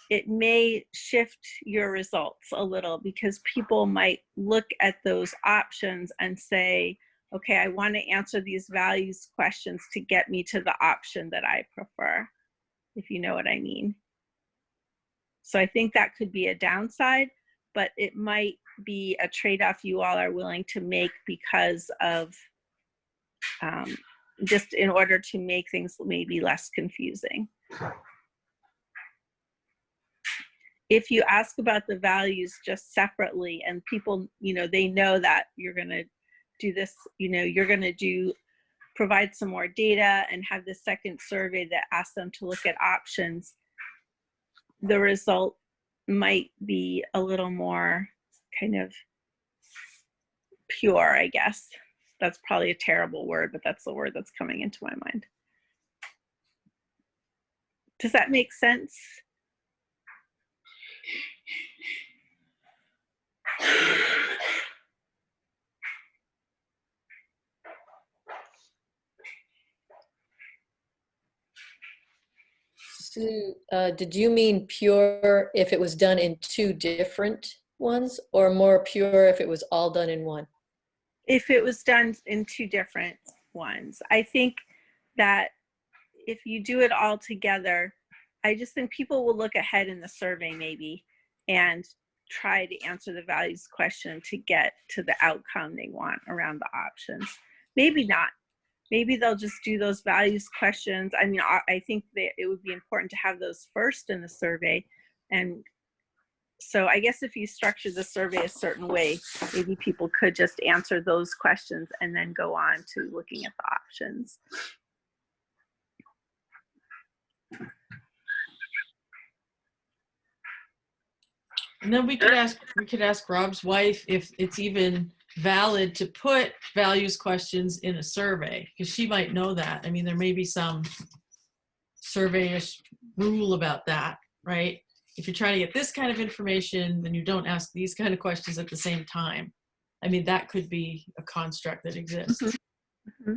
it may shift your results a little, because people might look at those options and say, okay, I want to answer these values questions to get me to the option that I prefer, if you know what I mean. So I think that could be a downside, but it might be a trade-off you all are willing to make because of just in order to make things maybe less confusing. If you ask about the values just separately and people, they know that you're going to do this, you're going to provide some more data and have the second survey that asks them to look at options, the result might be a little more kind of pure, I guess. That's probably a terrible word, but that's the word that's coming into my mind. Does that make sense? Sue, did you mean pure if it was done in two different ones, or more pure if it was all done in one? If it was done in two different ones. I think that if you do it all together, I just think people will look ahead in the survey maybe and try to answer the values question to get to the outcome they want around the options. Maybe not. Maybe they'll just do those values questions. I mean, I think that it would be important to have those first in the survey. And so I guess if you structure the survey a certain way, maybe people could just answer those questions and then go on to looking at the options. And then we could ask Rob's wife if it's even valid to put values questions in a survey, because she might know that. I mean, there may be some survey-ish rule about that, right? If you're trying to get this kind of information, then you don't ask these kind of questions at the same time. I mean, that could be a construct that exists. Mm-hmm.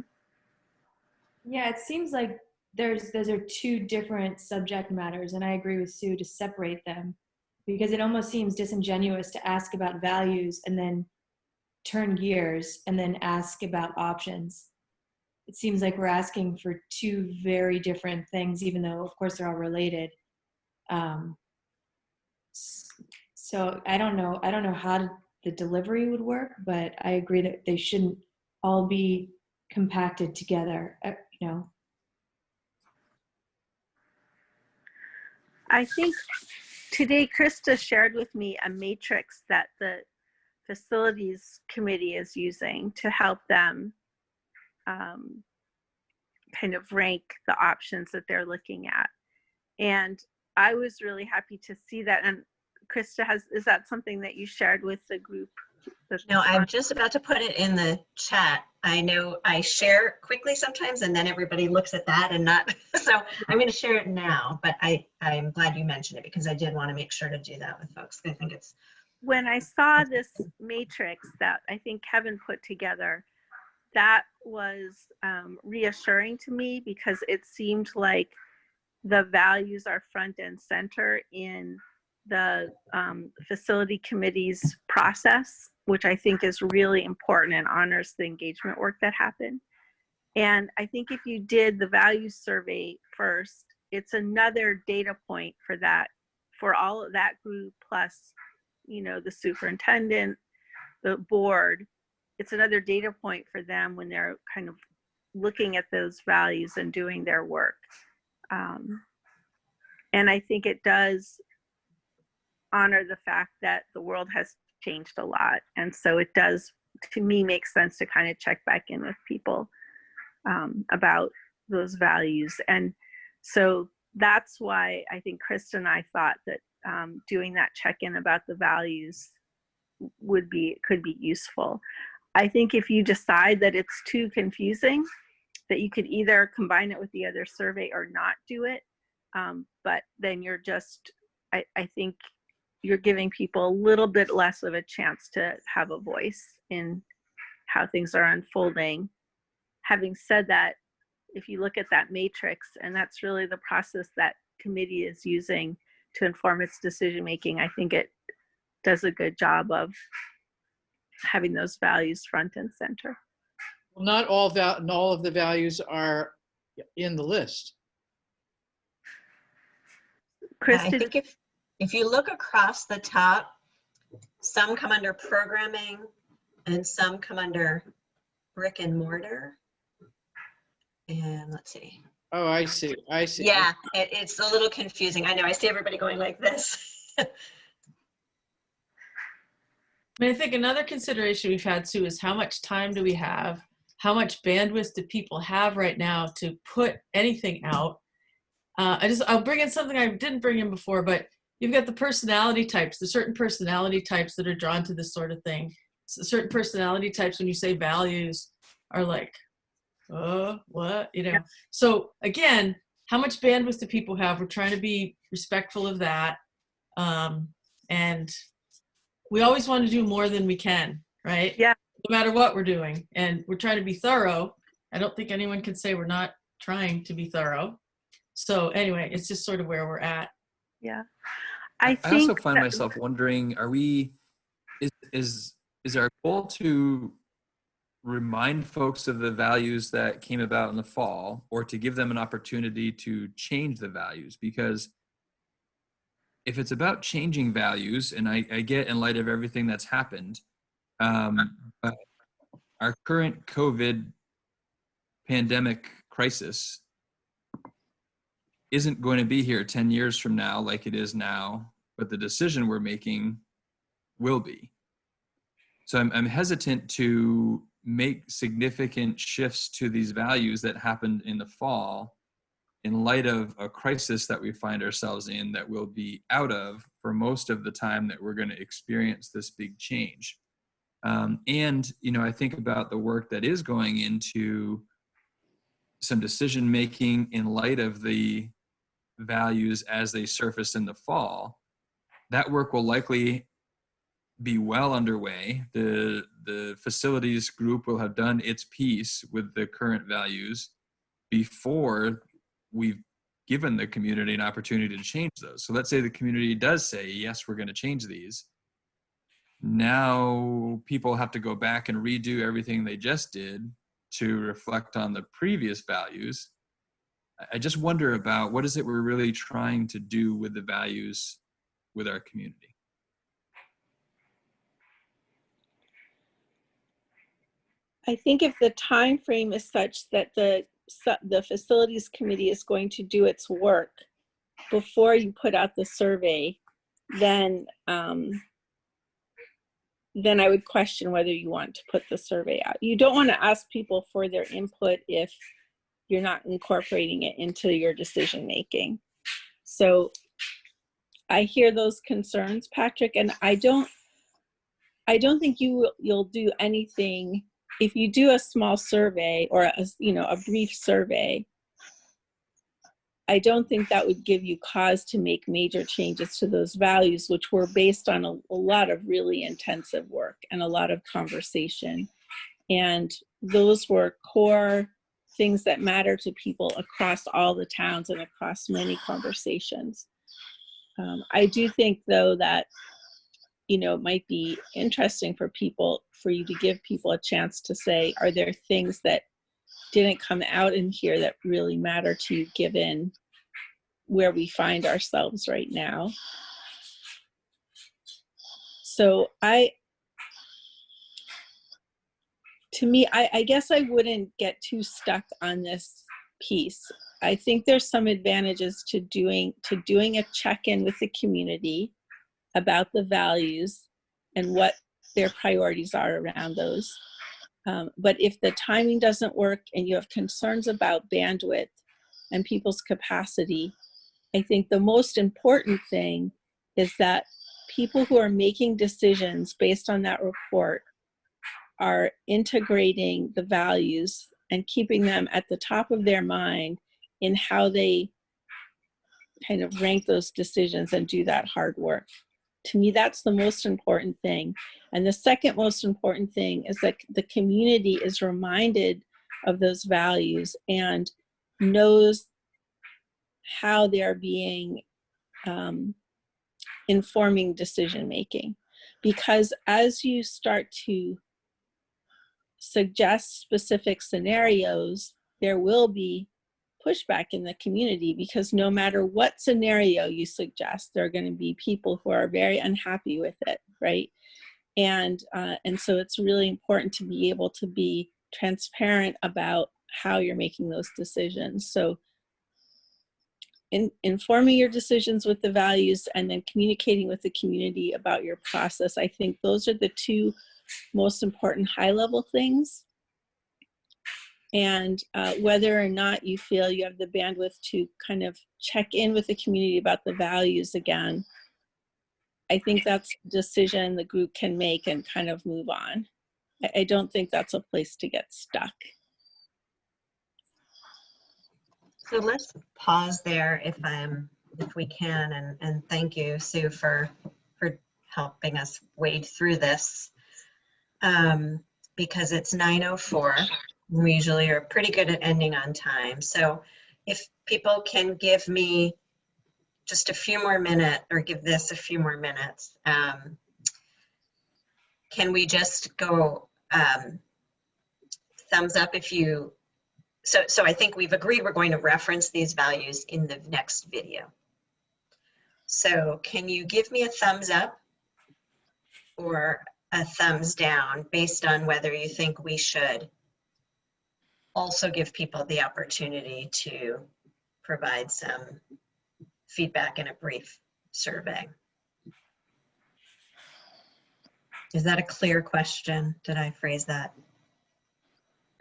Yeah, it seems like those are two different subject matters, and I agree with Sue to separate them, because it almost seems disingenuous to ask about values and then turn gears and then ask about options. It seems like we're asking for two very different things, even though, of course, they're all related. So I don't know how the delivery would work, but I agree that they shouldn't all be compacted together, I think today Krista shared with me a matrix that the facilities committee is using to help them kind of rank the options that they're looking at. And I was really happy to see that. And Krista, is that something that you shared with the group? No, I'm just about to put it in the chat. I know I share quickly sometimes and then everybody looks at that and not, so I'm going to share it now, but I'm glad you mentioned it because I did want to make sure to do that with folks. I think it's. When I saw this matrix that I think Kevin put together, that was reassuring to me, because it seemed like the values are front and center in the facility committee's process, which I think is really important and honors the engagement work that happened. And I think if you did the values survey first, it's another data point for that, for all of that group, plus, the superintendent, the board. It's another data point for them when they're kind of looking at those values and doing their work. And I think it does honor the fact that the world has changed a lot. And so it does, to me, make sense to kind of check back in with people about those values. And so that's why I think Krista and I thought that doing that check-in about the values could be useful. I think if you decide that it's too confusing, that you could either combine it with the other survey or not do it. But then you're just, I think you're giving people a little bit less of a chance to have a voice in how things are unfolding. Having said that, if you look at that matrix, and that's really the process that committee is using to inform its decision making, I think it does a good job of having those values front and center. Well, not all of the values are in the list. I think if you look across the top, some come under programming and some come under brick and mortar. And let's see. Oh, I see. I see. Yeah, it's a little confusing. I know. I see everybody going like this. I mean, I think another consideration we've had, Sue, is how much time do we have? How much bandwidth do people have right now to put anything out? I'll bring in something I didn't bring in before, but you've got the personality types, the certain personality types that are drawn to this sort of thing. So certain personality types, when you say values, are like, what? You know. So again, how much bandwidth do people have? We're trying to be respectful of that. And we always want to do more than we can, right? Yeah. No matter what we're doing. And we're trying to be thorough. I don't think anyone can say we're not trying to be thorough. So anyway, it's just sort of where we're at. Yeah. I also find myself wondering, is our goal to remind folks of the values that came about in the fall, or to give them an opportunity to change the values? Because if it's about changing values, and I get in light of everything that's happened, but our current COVID pandemic crisis isn't going to be here 10 years from now like it is now, but the decision we're making will be. So I'm hesitant to make significant shifts to these values that happened in the fall in light of a crisis that we find ourselves in that we'll be out of for most of the time that we're going to experience this big change. And, you know, I think about the work that is going into some decision making in light of the values as they surfaced in the fall. That work will likely be well underway. The facilities group will have done its piece with the current values before we've given the community an opportunity to change those. So let's say the community does say, yes, we're going to change these. Now people have to go back and redo everything they just did to reflect on the previous values. I just wonder about what is it we're really trying to do with the values with our community. I think if the time frame is such that the facilities committee is going to do its work before you put out the survey, then I would question whether you want to put the survey out. You don't want to ask people for their input if you're not incorporating it into your decision making. So I hear those concerns, Patrick, and I don't think you'll do anything if you do a small survey or a brief survey. I don't think that would give you cause to make major changes to those values, which were based on a lot of really intensive work and a lot of conversation. And those were core things that matter to people across all the towns and across many conversations. I do think, though, that it might be interesting for you to give people a chance to say, are there things that didn't come out in here that really matter to you given where we find ourselves right now? So I guess I wouldn't get too stuck on this piece. I think there's some advantages to doing a check-in with the community about the values and what their priorities are around those. But if the timing doesn't work and you have concerns about bandwidth and people's capacity, I think the most important thing is that people who are making decisions based on that report are integrating the values and keeping them at the top of their mind in how they kind of rank those decisions and do that hard work. To me, that's the most important thing. And the second most important thing is that the community is reminded of those values and knows how they're being informing decision making. Because as you start to suggest specific scenarios, there will be pushback in the community, because no matter what scenario you suggest, there are going to be people who are very unhappy with it, right? And so it's really important to be able to be transparent about how you're making those decisions. So informing your decisions with the values and then communicating with the community about your process, I think those are the two most important high-level things. And whether or not you feel you have the bandwidth to kind of check in with the community about the values again, I think that's a decision the group can make and kind of move on. I don't think that's a place to get stuck. So let's pause there if we can, and thank you, Sue, for helping us wade through this, because it's 9:04. We usually are pretty good at ending on time. So if people can give me just a few more minutes, or give this a few more minutes, can we just go thumbs up if you, so I think we've agreed we're going to reference these values in the next video. So can you give me a thumbs up or a thumbs down based on whether you think we should also give people the opportunity to provide some feedback in a brief survey? Is that a clear question? Did I phrase that?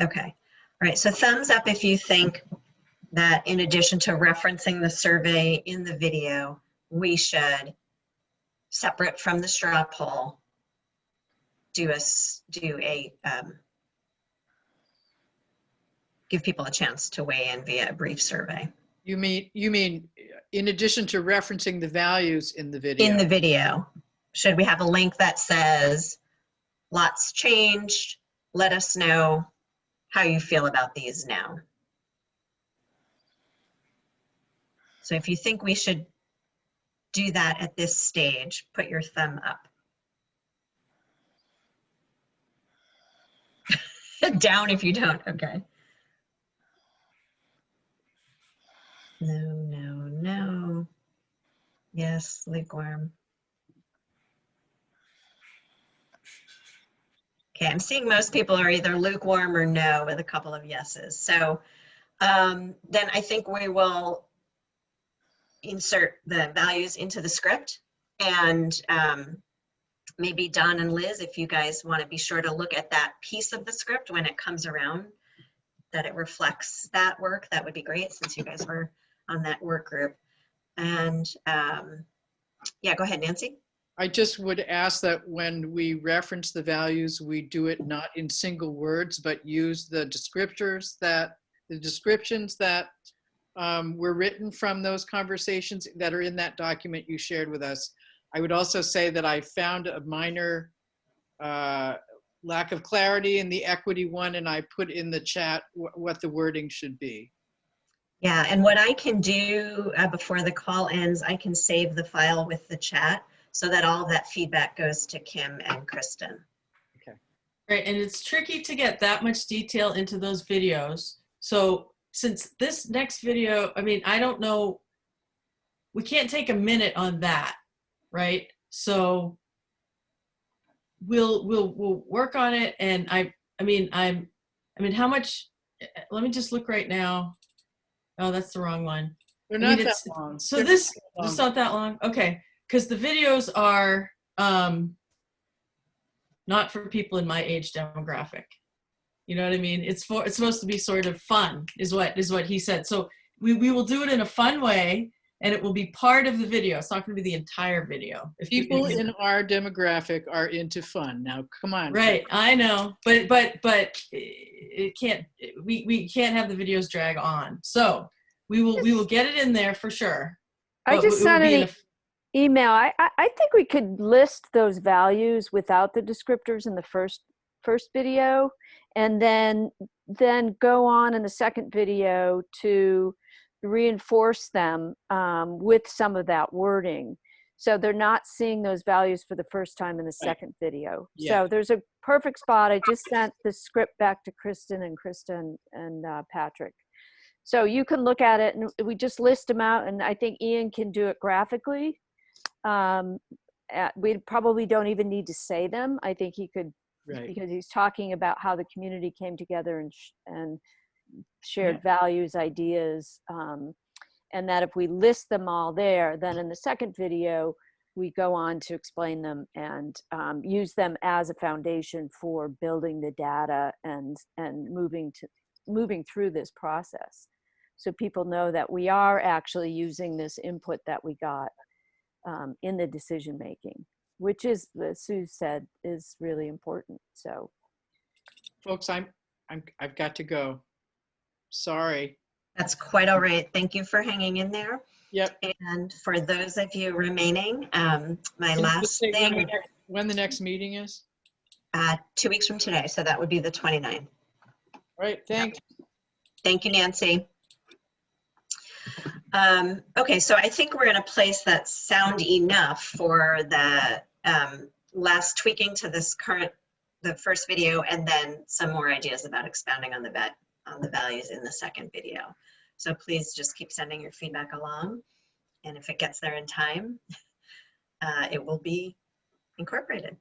Okay. All right. So thumbs up if you think that in addition to referencing the survey in the video, we should, separate from the straw poll, give people a chance to weigh in via a brief survey. You mean in addition to referencing the values in the video? In the video. Should we have a link that says, lots changed, let us know how you feel about these now? So if you think we should do that at this stage, put your thumb up. Down if you don't, okay. No, no, no. Yes, lukewarm. Okay, I'm seeing most people are either lukewarm or no with a couple of yeses. So then I think we will insert the values into the script, and maybe Don and Liz, if you guys want to be sure to look at that piece of the script when it comes around, that it reflects that work, that would be great, since you guys were on that work group. And yeah, go ahead, Nancy. I just would ask that when we reference the values, we do it not in single words, but use the descriptions that were written from those conversations that are in that document you shared with us. I would also say that I found a minor lack of clarity in the equity one, and I put in the chat what the wording should be. Yeah, and what I can do before the call ends, I can save the file with the chat so that all of that feedback goes to Kim and Kristen. Okay. Right, and it's tricky to get that much detail into those videos. So since this next video, I mean, I don't know, we can't take a minute on that, right? So we'll work on it. And I mean, how much, let me just look right now. Oh, that's the wrong one. They're not that long. So this is not that long. Okay, because the videos are not for people in my age demographic. You know what I mean? It's supposed to be sort of fun, is what he said. So we will do it in a fun way, and it will be part of the video. It's not going to be the entire video. If you- People in our demographic are into fun. Now, come on. Right, I know, but it can't. We can't have the videos drag on. So we will get it in there for sure. I but just it will sent be an in a- email. I think we could list those values without the descriptors in the first video, and then go on in the second video to reinforce them with some of that wording. So they're not seeing those values for the first time in the second video. Yeah. So there's a perfect spot. I just sent the script back to Kristen and Patrick. So you can look at it, and we just list them out, and I think Ian can do it graphically. We probably don't even need to say them. I think he could, Right. because he's talking about how the community came together and shared values, ideas, and that if we list them all there, then in the second video, we go on to explain them and use them as a foundation for building the data and moving through this process. So people know that we are actually using this input that we got in the decision making, which is, as Sue said, is really important. So, Folks, I've got to go. Sorry. That's quite all right. Thank you for hanging in there. Yep. And for those of you remaining, my Can you last just say thing, when the next meeting is? 2 weeks from today, so that would be the 29th. All right, thanks. Thank you, Nancy. Okay, so I think we're in a place that's sound enough for the last tweaking to this the first video, and then some more ideas about expounding on the values in the second video. So please just keep sending your feedback along, and if it gets there in time, it will be incorporated.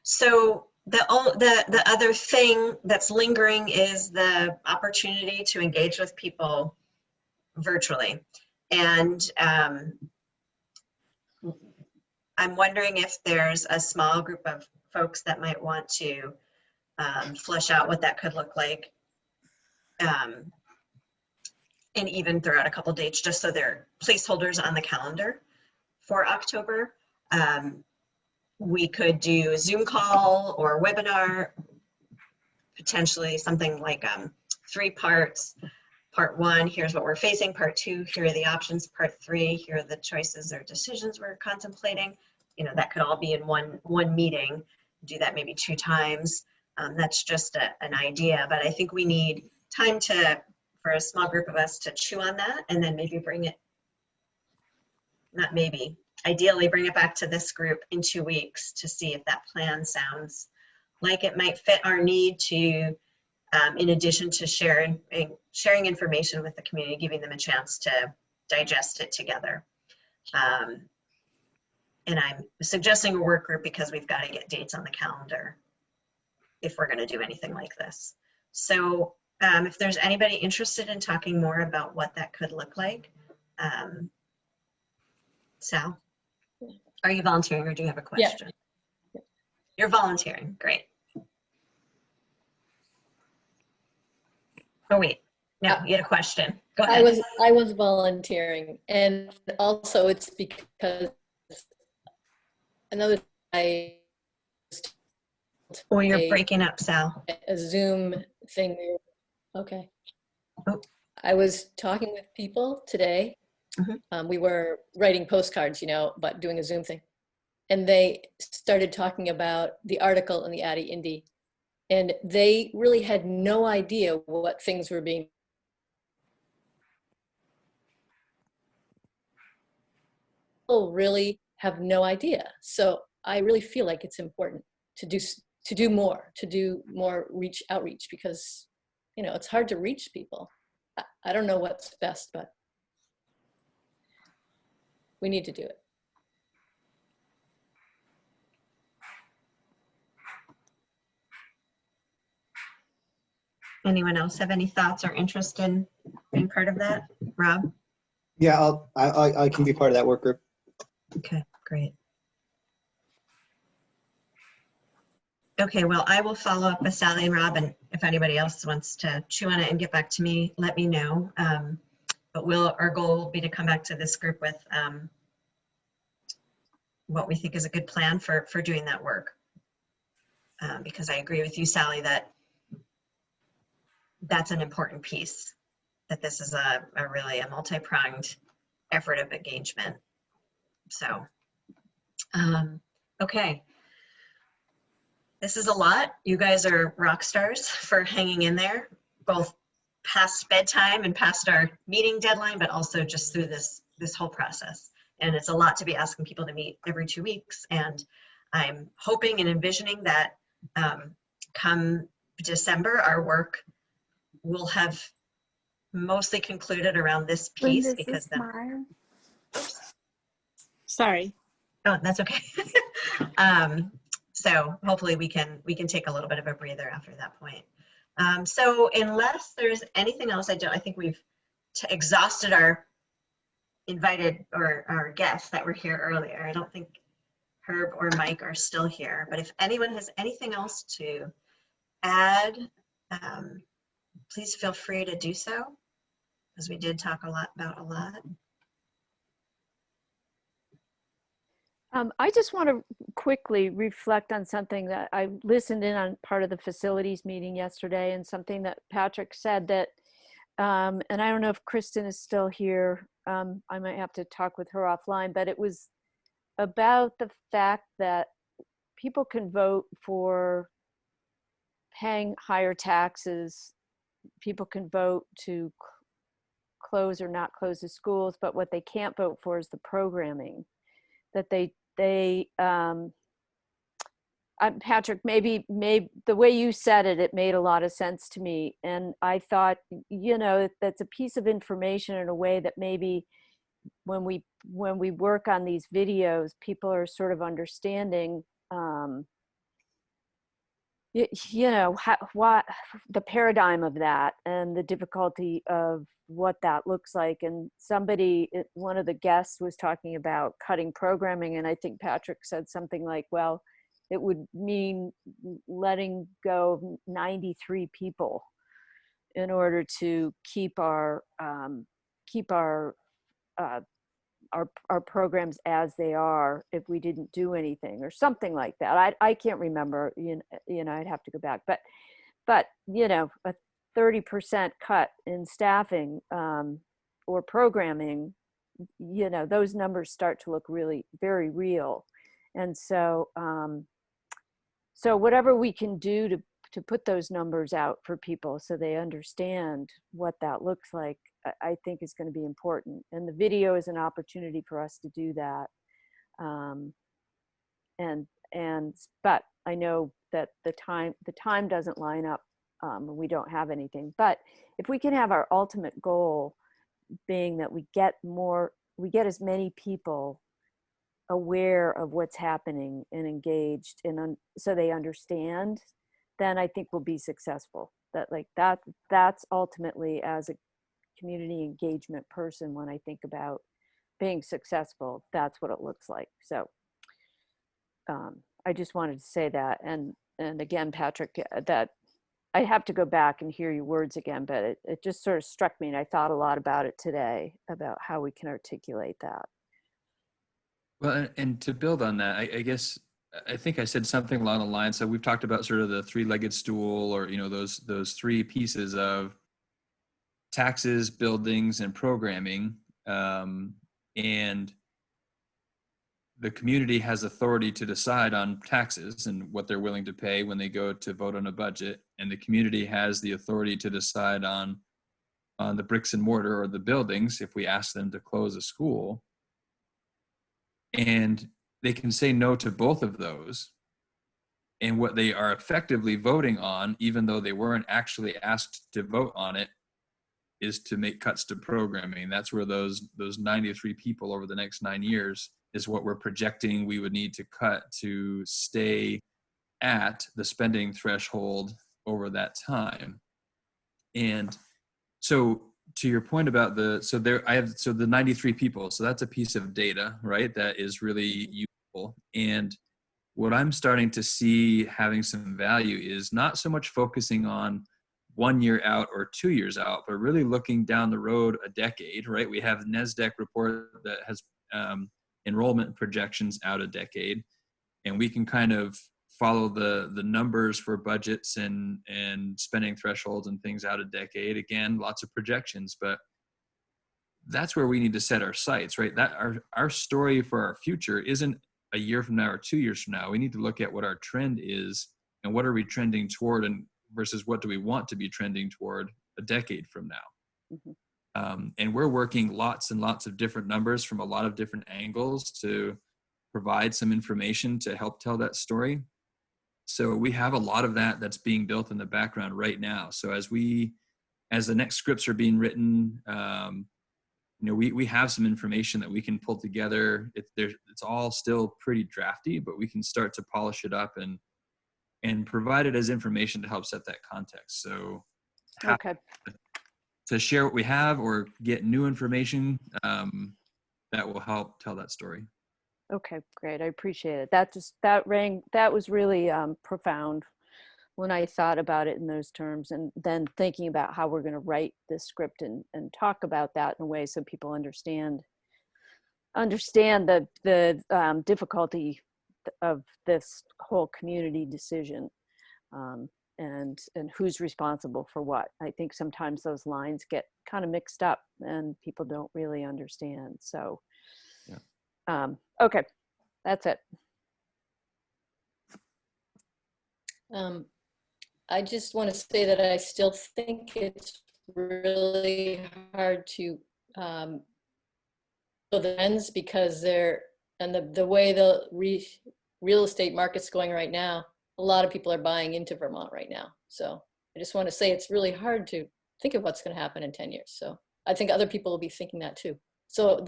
So the other thing that's lingering is the opportunity to engage with people virtually. And I'm wondering if there's a small group of folks that might want to flesh out what that could look like, and even throw out a couple dates just so they're placeholders on the calendar for October. We could do a Zoom call or webinar, potentially something like 3 parts. Part 1, here's what we're facing. Part 2, here are the options. Part 3, here are the choices or decisions we're contemplating. You know, that could all be in one meeting. Do that maybe 2 times. That's just an idea, but I think we need time for a small group of us to chew on that, and then maybe ideally bring it back to this group in 2 weeks to see if that plan sounds like it might fit our need to, in addition to sharing information with the community, giving them a chance to digest it together. And I'm suggesting a work group because we've got to get dates on the calendar if we're going to do anything like this. So if there's anybody interested in talking more about what that could look like, Sal, are you volunteering or do you have a question? Yeah. You're volunteering, great. Oh wait, no, you had a question. Go ahead. I was volunteering, and also it's because another Oh, you're breaking up, Sal. A Zoom thing. Okay. Oh. I was talking with people today. Mm-hmm. We were writing postcards, but doing a Zoom thing. And they started talking about the article in the Addy Indy. And they really had no idea what things were being. People really have no idea. So I really feel like it's important to do more outreach, because it's hard to reach people. I don't know what's best, but we need to do it. Anyone else have any thoughts or interest in being part of that? Rob? Yeah, I can be part of that work group. Okay, great. Okay, well, I will follow up with Sally and Rob, and if anybody else wants to chew on it and get back to me, let me know. But our goal will be to come back to this group with what we think is a good plan for doing that work. Because I agree with you, Sally, that that's an important piece, that this is a really a multi-pronged effort of engagement. So, okay. This is a lot. You guys are rock stars for hanging in there, both past bedtime and past our meeting deadline, but also just through this whole process. And it's a lot to be asking people to meet every 2 weeks. And I'm hoping and envisioning that come December, our work will have mostly concluded around this piece, because then, oops. Sorry. Oh, that's okay. So hopefully we can take a little bit of a breather after that point. So unless there's anything else, I think we've exhausted our invited or our guests that were here earlier. I don't think Herb or Mike are still here, but if anyone has anything else to add, please feel free to do so, because we did talk about a lot. I just want to quickly reflect on something that I listened in on part of the facilities meeting yesterday, and something that Patrick said that, and I don't know if Kristen is still here. I might have to talk with her offline, but it was about the fact that people can vote for paying higher taxes. People can vote to close or not close the schools, but what they can't vote for is the programming that Patrick, maybe the way you said it, it made a lot of sense to me. And I thought, that's a piece of information in a way that maybe when we work on these videos, people are sort of understanding, what the paradigm of that and the difficulty of what that looks like. And one of the guests was talking about cutting programming, and I think Patrick said something like, well, it would mean letting go of 93 people in order to keep our programs as they are if we didn't do anything, or something like that. I can't remember, I'd have to go back, but a 30% cut in staffing or programming, those numbers start to look really very real. And so whatever we can do to put those numbers out for people so they understand what that looks like, I think is going to be important. And the video is an opportunity for us to do that. But I know that the time doesn't line up. We don't have anything. But if we can have our ultimate goal being that we get as many people aware of what's happening and engaged, and so they understand, then I think we'll be successful. That's ultimately, as a community engagement person, when I think about being successful, that's what it looks like. So I just wanted to say that. And again, Patrick, that I have to go back and hear your words again, but it just sort of struck me, and I thought a lot about it today, about how we can articulate that. Well, and to build on that, I guess, I think I said something along the lines. So we've talked about sort of the three-legged stool, or, those three pieces of taxes, buildings, and programming. And the community has authority to decide on taxes and what they're willing to pay when they go to vote on a budget. And the community has the authority to decide on the bricks and mortar, or the buildings, if we ask them to close a school. And they can say no to both of those. And what they are effectively voting on, even though they weren't actually asked to vote on it, is to make cuts to programming. That's where those 93 people over the next 9 years is what we're projecting we would need to cut to stay at the spending threshold over that time. And so, to your point about the 93 people, so that's a piece of data, right, that is really useful. And what I'm starting to see having some value is not so much focusing on 1 year out or 2 years out, but really looking down the road a decade, right? We have NESDEC report that has enrollment projections out a decade, and we can kind of follow the numbers for budgets and spending thresholds and things out a decade. Again, lots of projections, but that's where we need to set our sights, right? That our story for our future isn't a year from now or 2 years from now. We need to look at what our trend is and what are we trending toward, and versus what do we want to be trending toward a decade from now. Mm-hmm. And we're working lots and lots of different numbers from a lot of different angles to provide some information to help tell that story. So we have a lot of that's being built in the background right now. So as the next scripts are being written, we have some information that we can pull together. It's all still pretty drafty, but we can start to polish it up and provide it as information to help set that context. So Okay. to share what we have or get new information that will help tell that story. Okay, great. I appreciate it. That was really profound when I thought about it in those terms, and then thinking about how we're going to write this script and talk about that in a way so people understand the difficulty of this whole community decision, and who's responsible for what. I think sometimes those lines get kind of mixed up and people don't really understand. So, yeah. Okay, that's it. I just want to say that I still think it's really hard to build the ends, because the way the real estate market's going right now, a lot of people are buying into Vermont right now. So I just want to say it's really hard to think of what's going to happen in 10 years. So I think other people will be thinking that too. So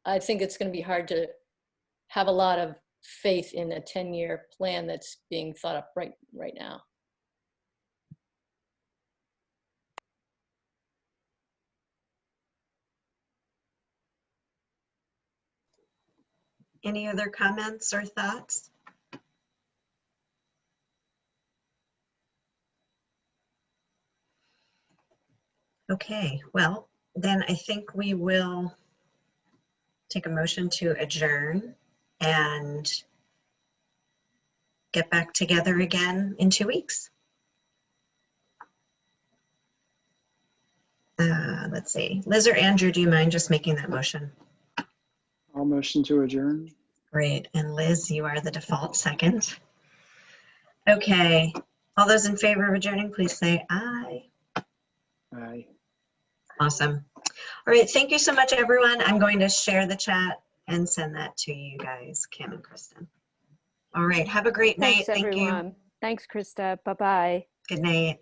I think it's going to be hard to have a lot of faith in a 10-year plan that's being thought up right now. Any other comments or thoughts? Okay, well, then I think we will take a motion to adjourn and get back together again in 2 weeks. Let's see, Liz or Andrew, do you mind just making that motion? I'll motion to adjourn. Great, and Liz, you are the default second. Okay, all those in favor of adjourning, please say aye. Aye. Awesome. All right, thank you so much, everyone. I'm going to share the chat and send that to you guys, Kim and Kristen. All right, have a great night. Thanks, everyone. Thanks, Krista. Bye-bye. Good night.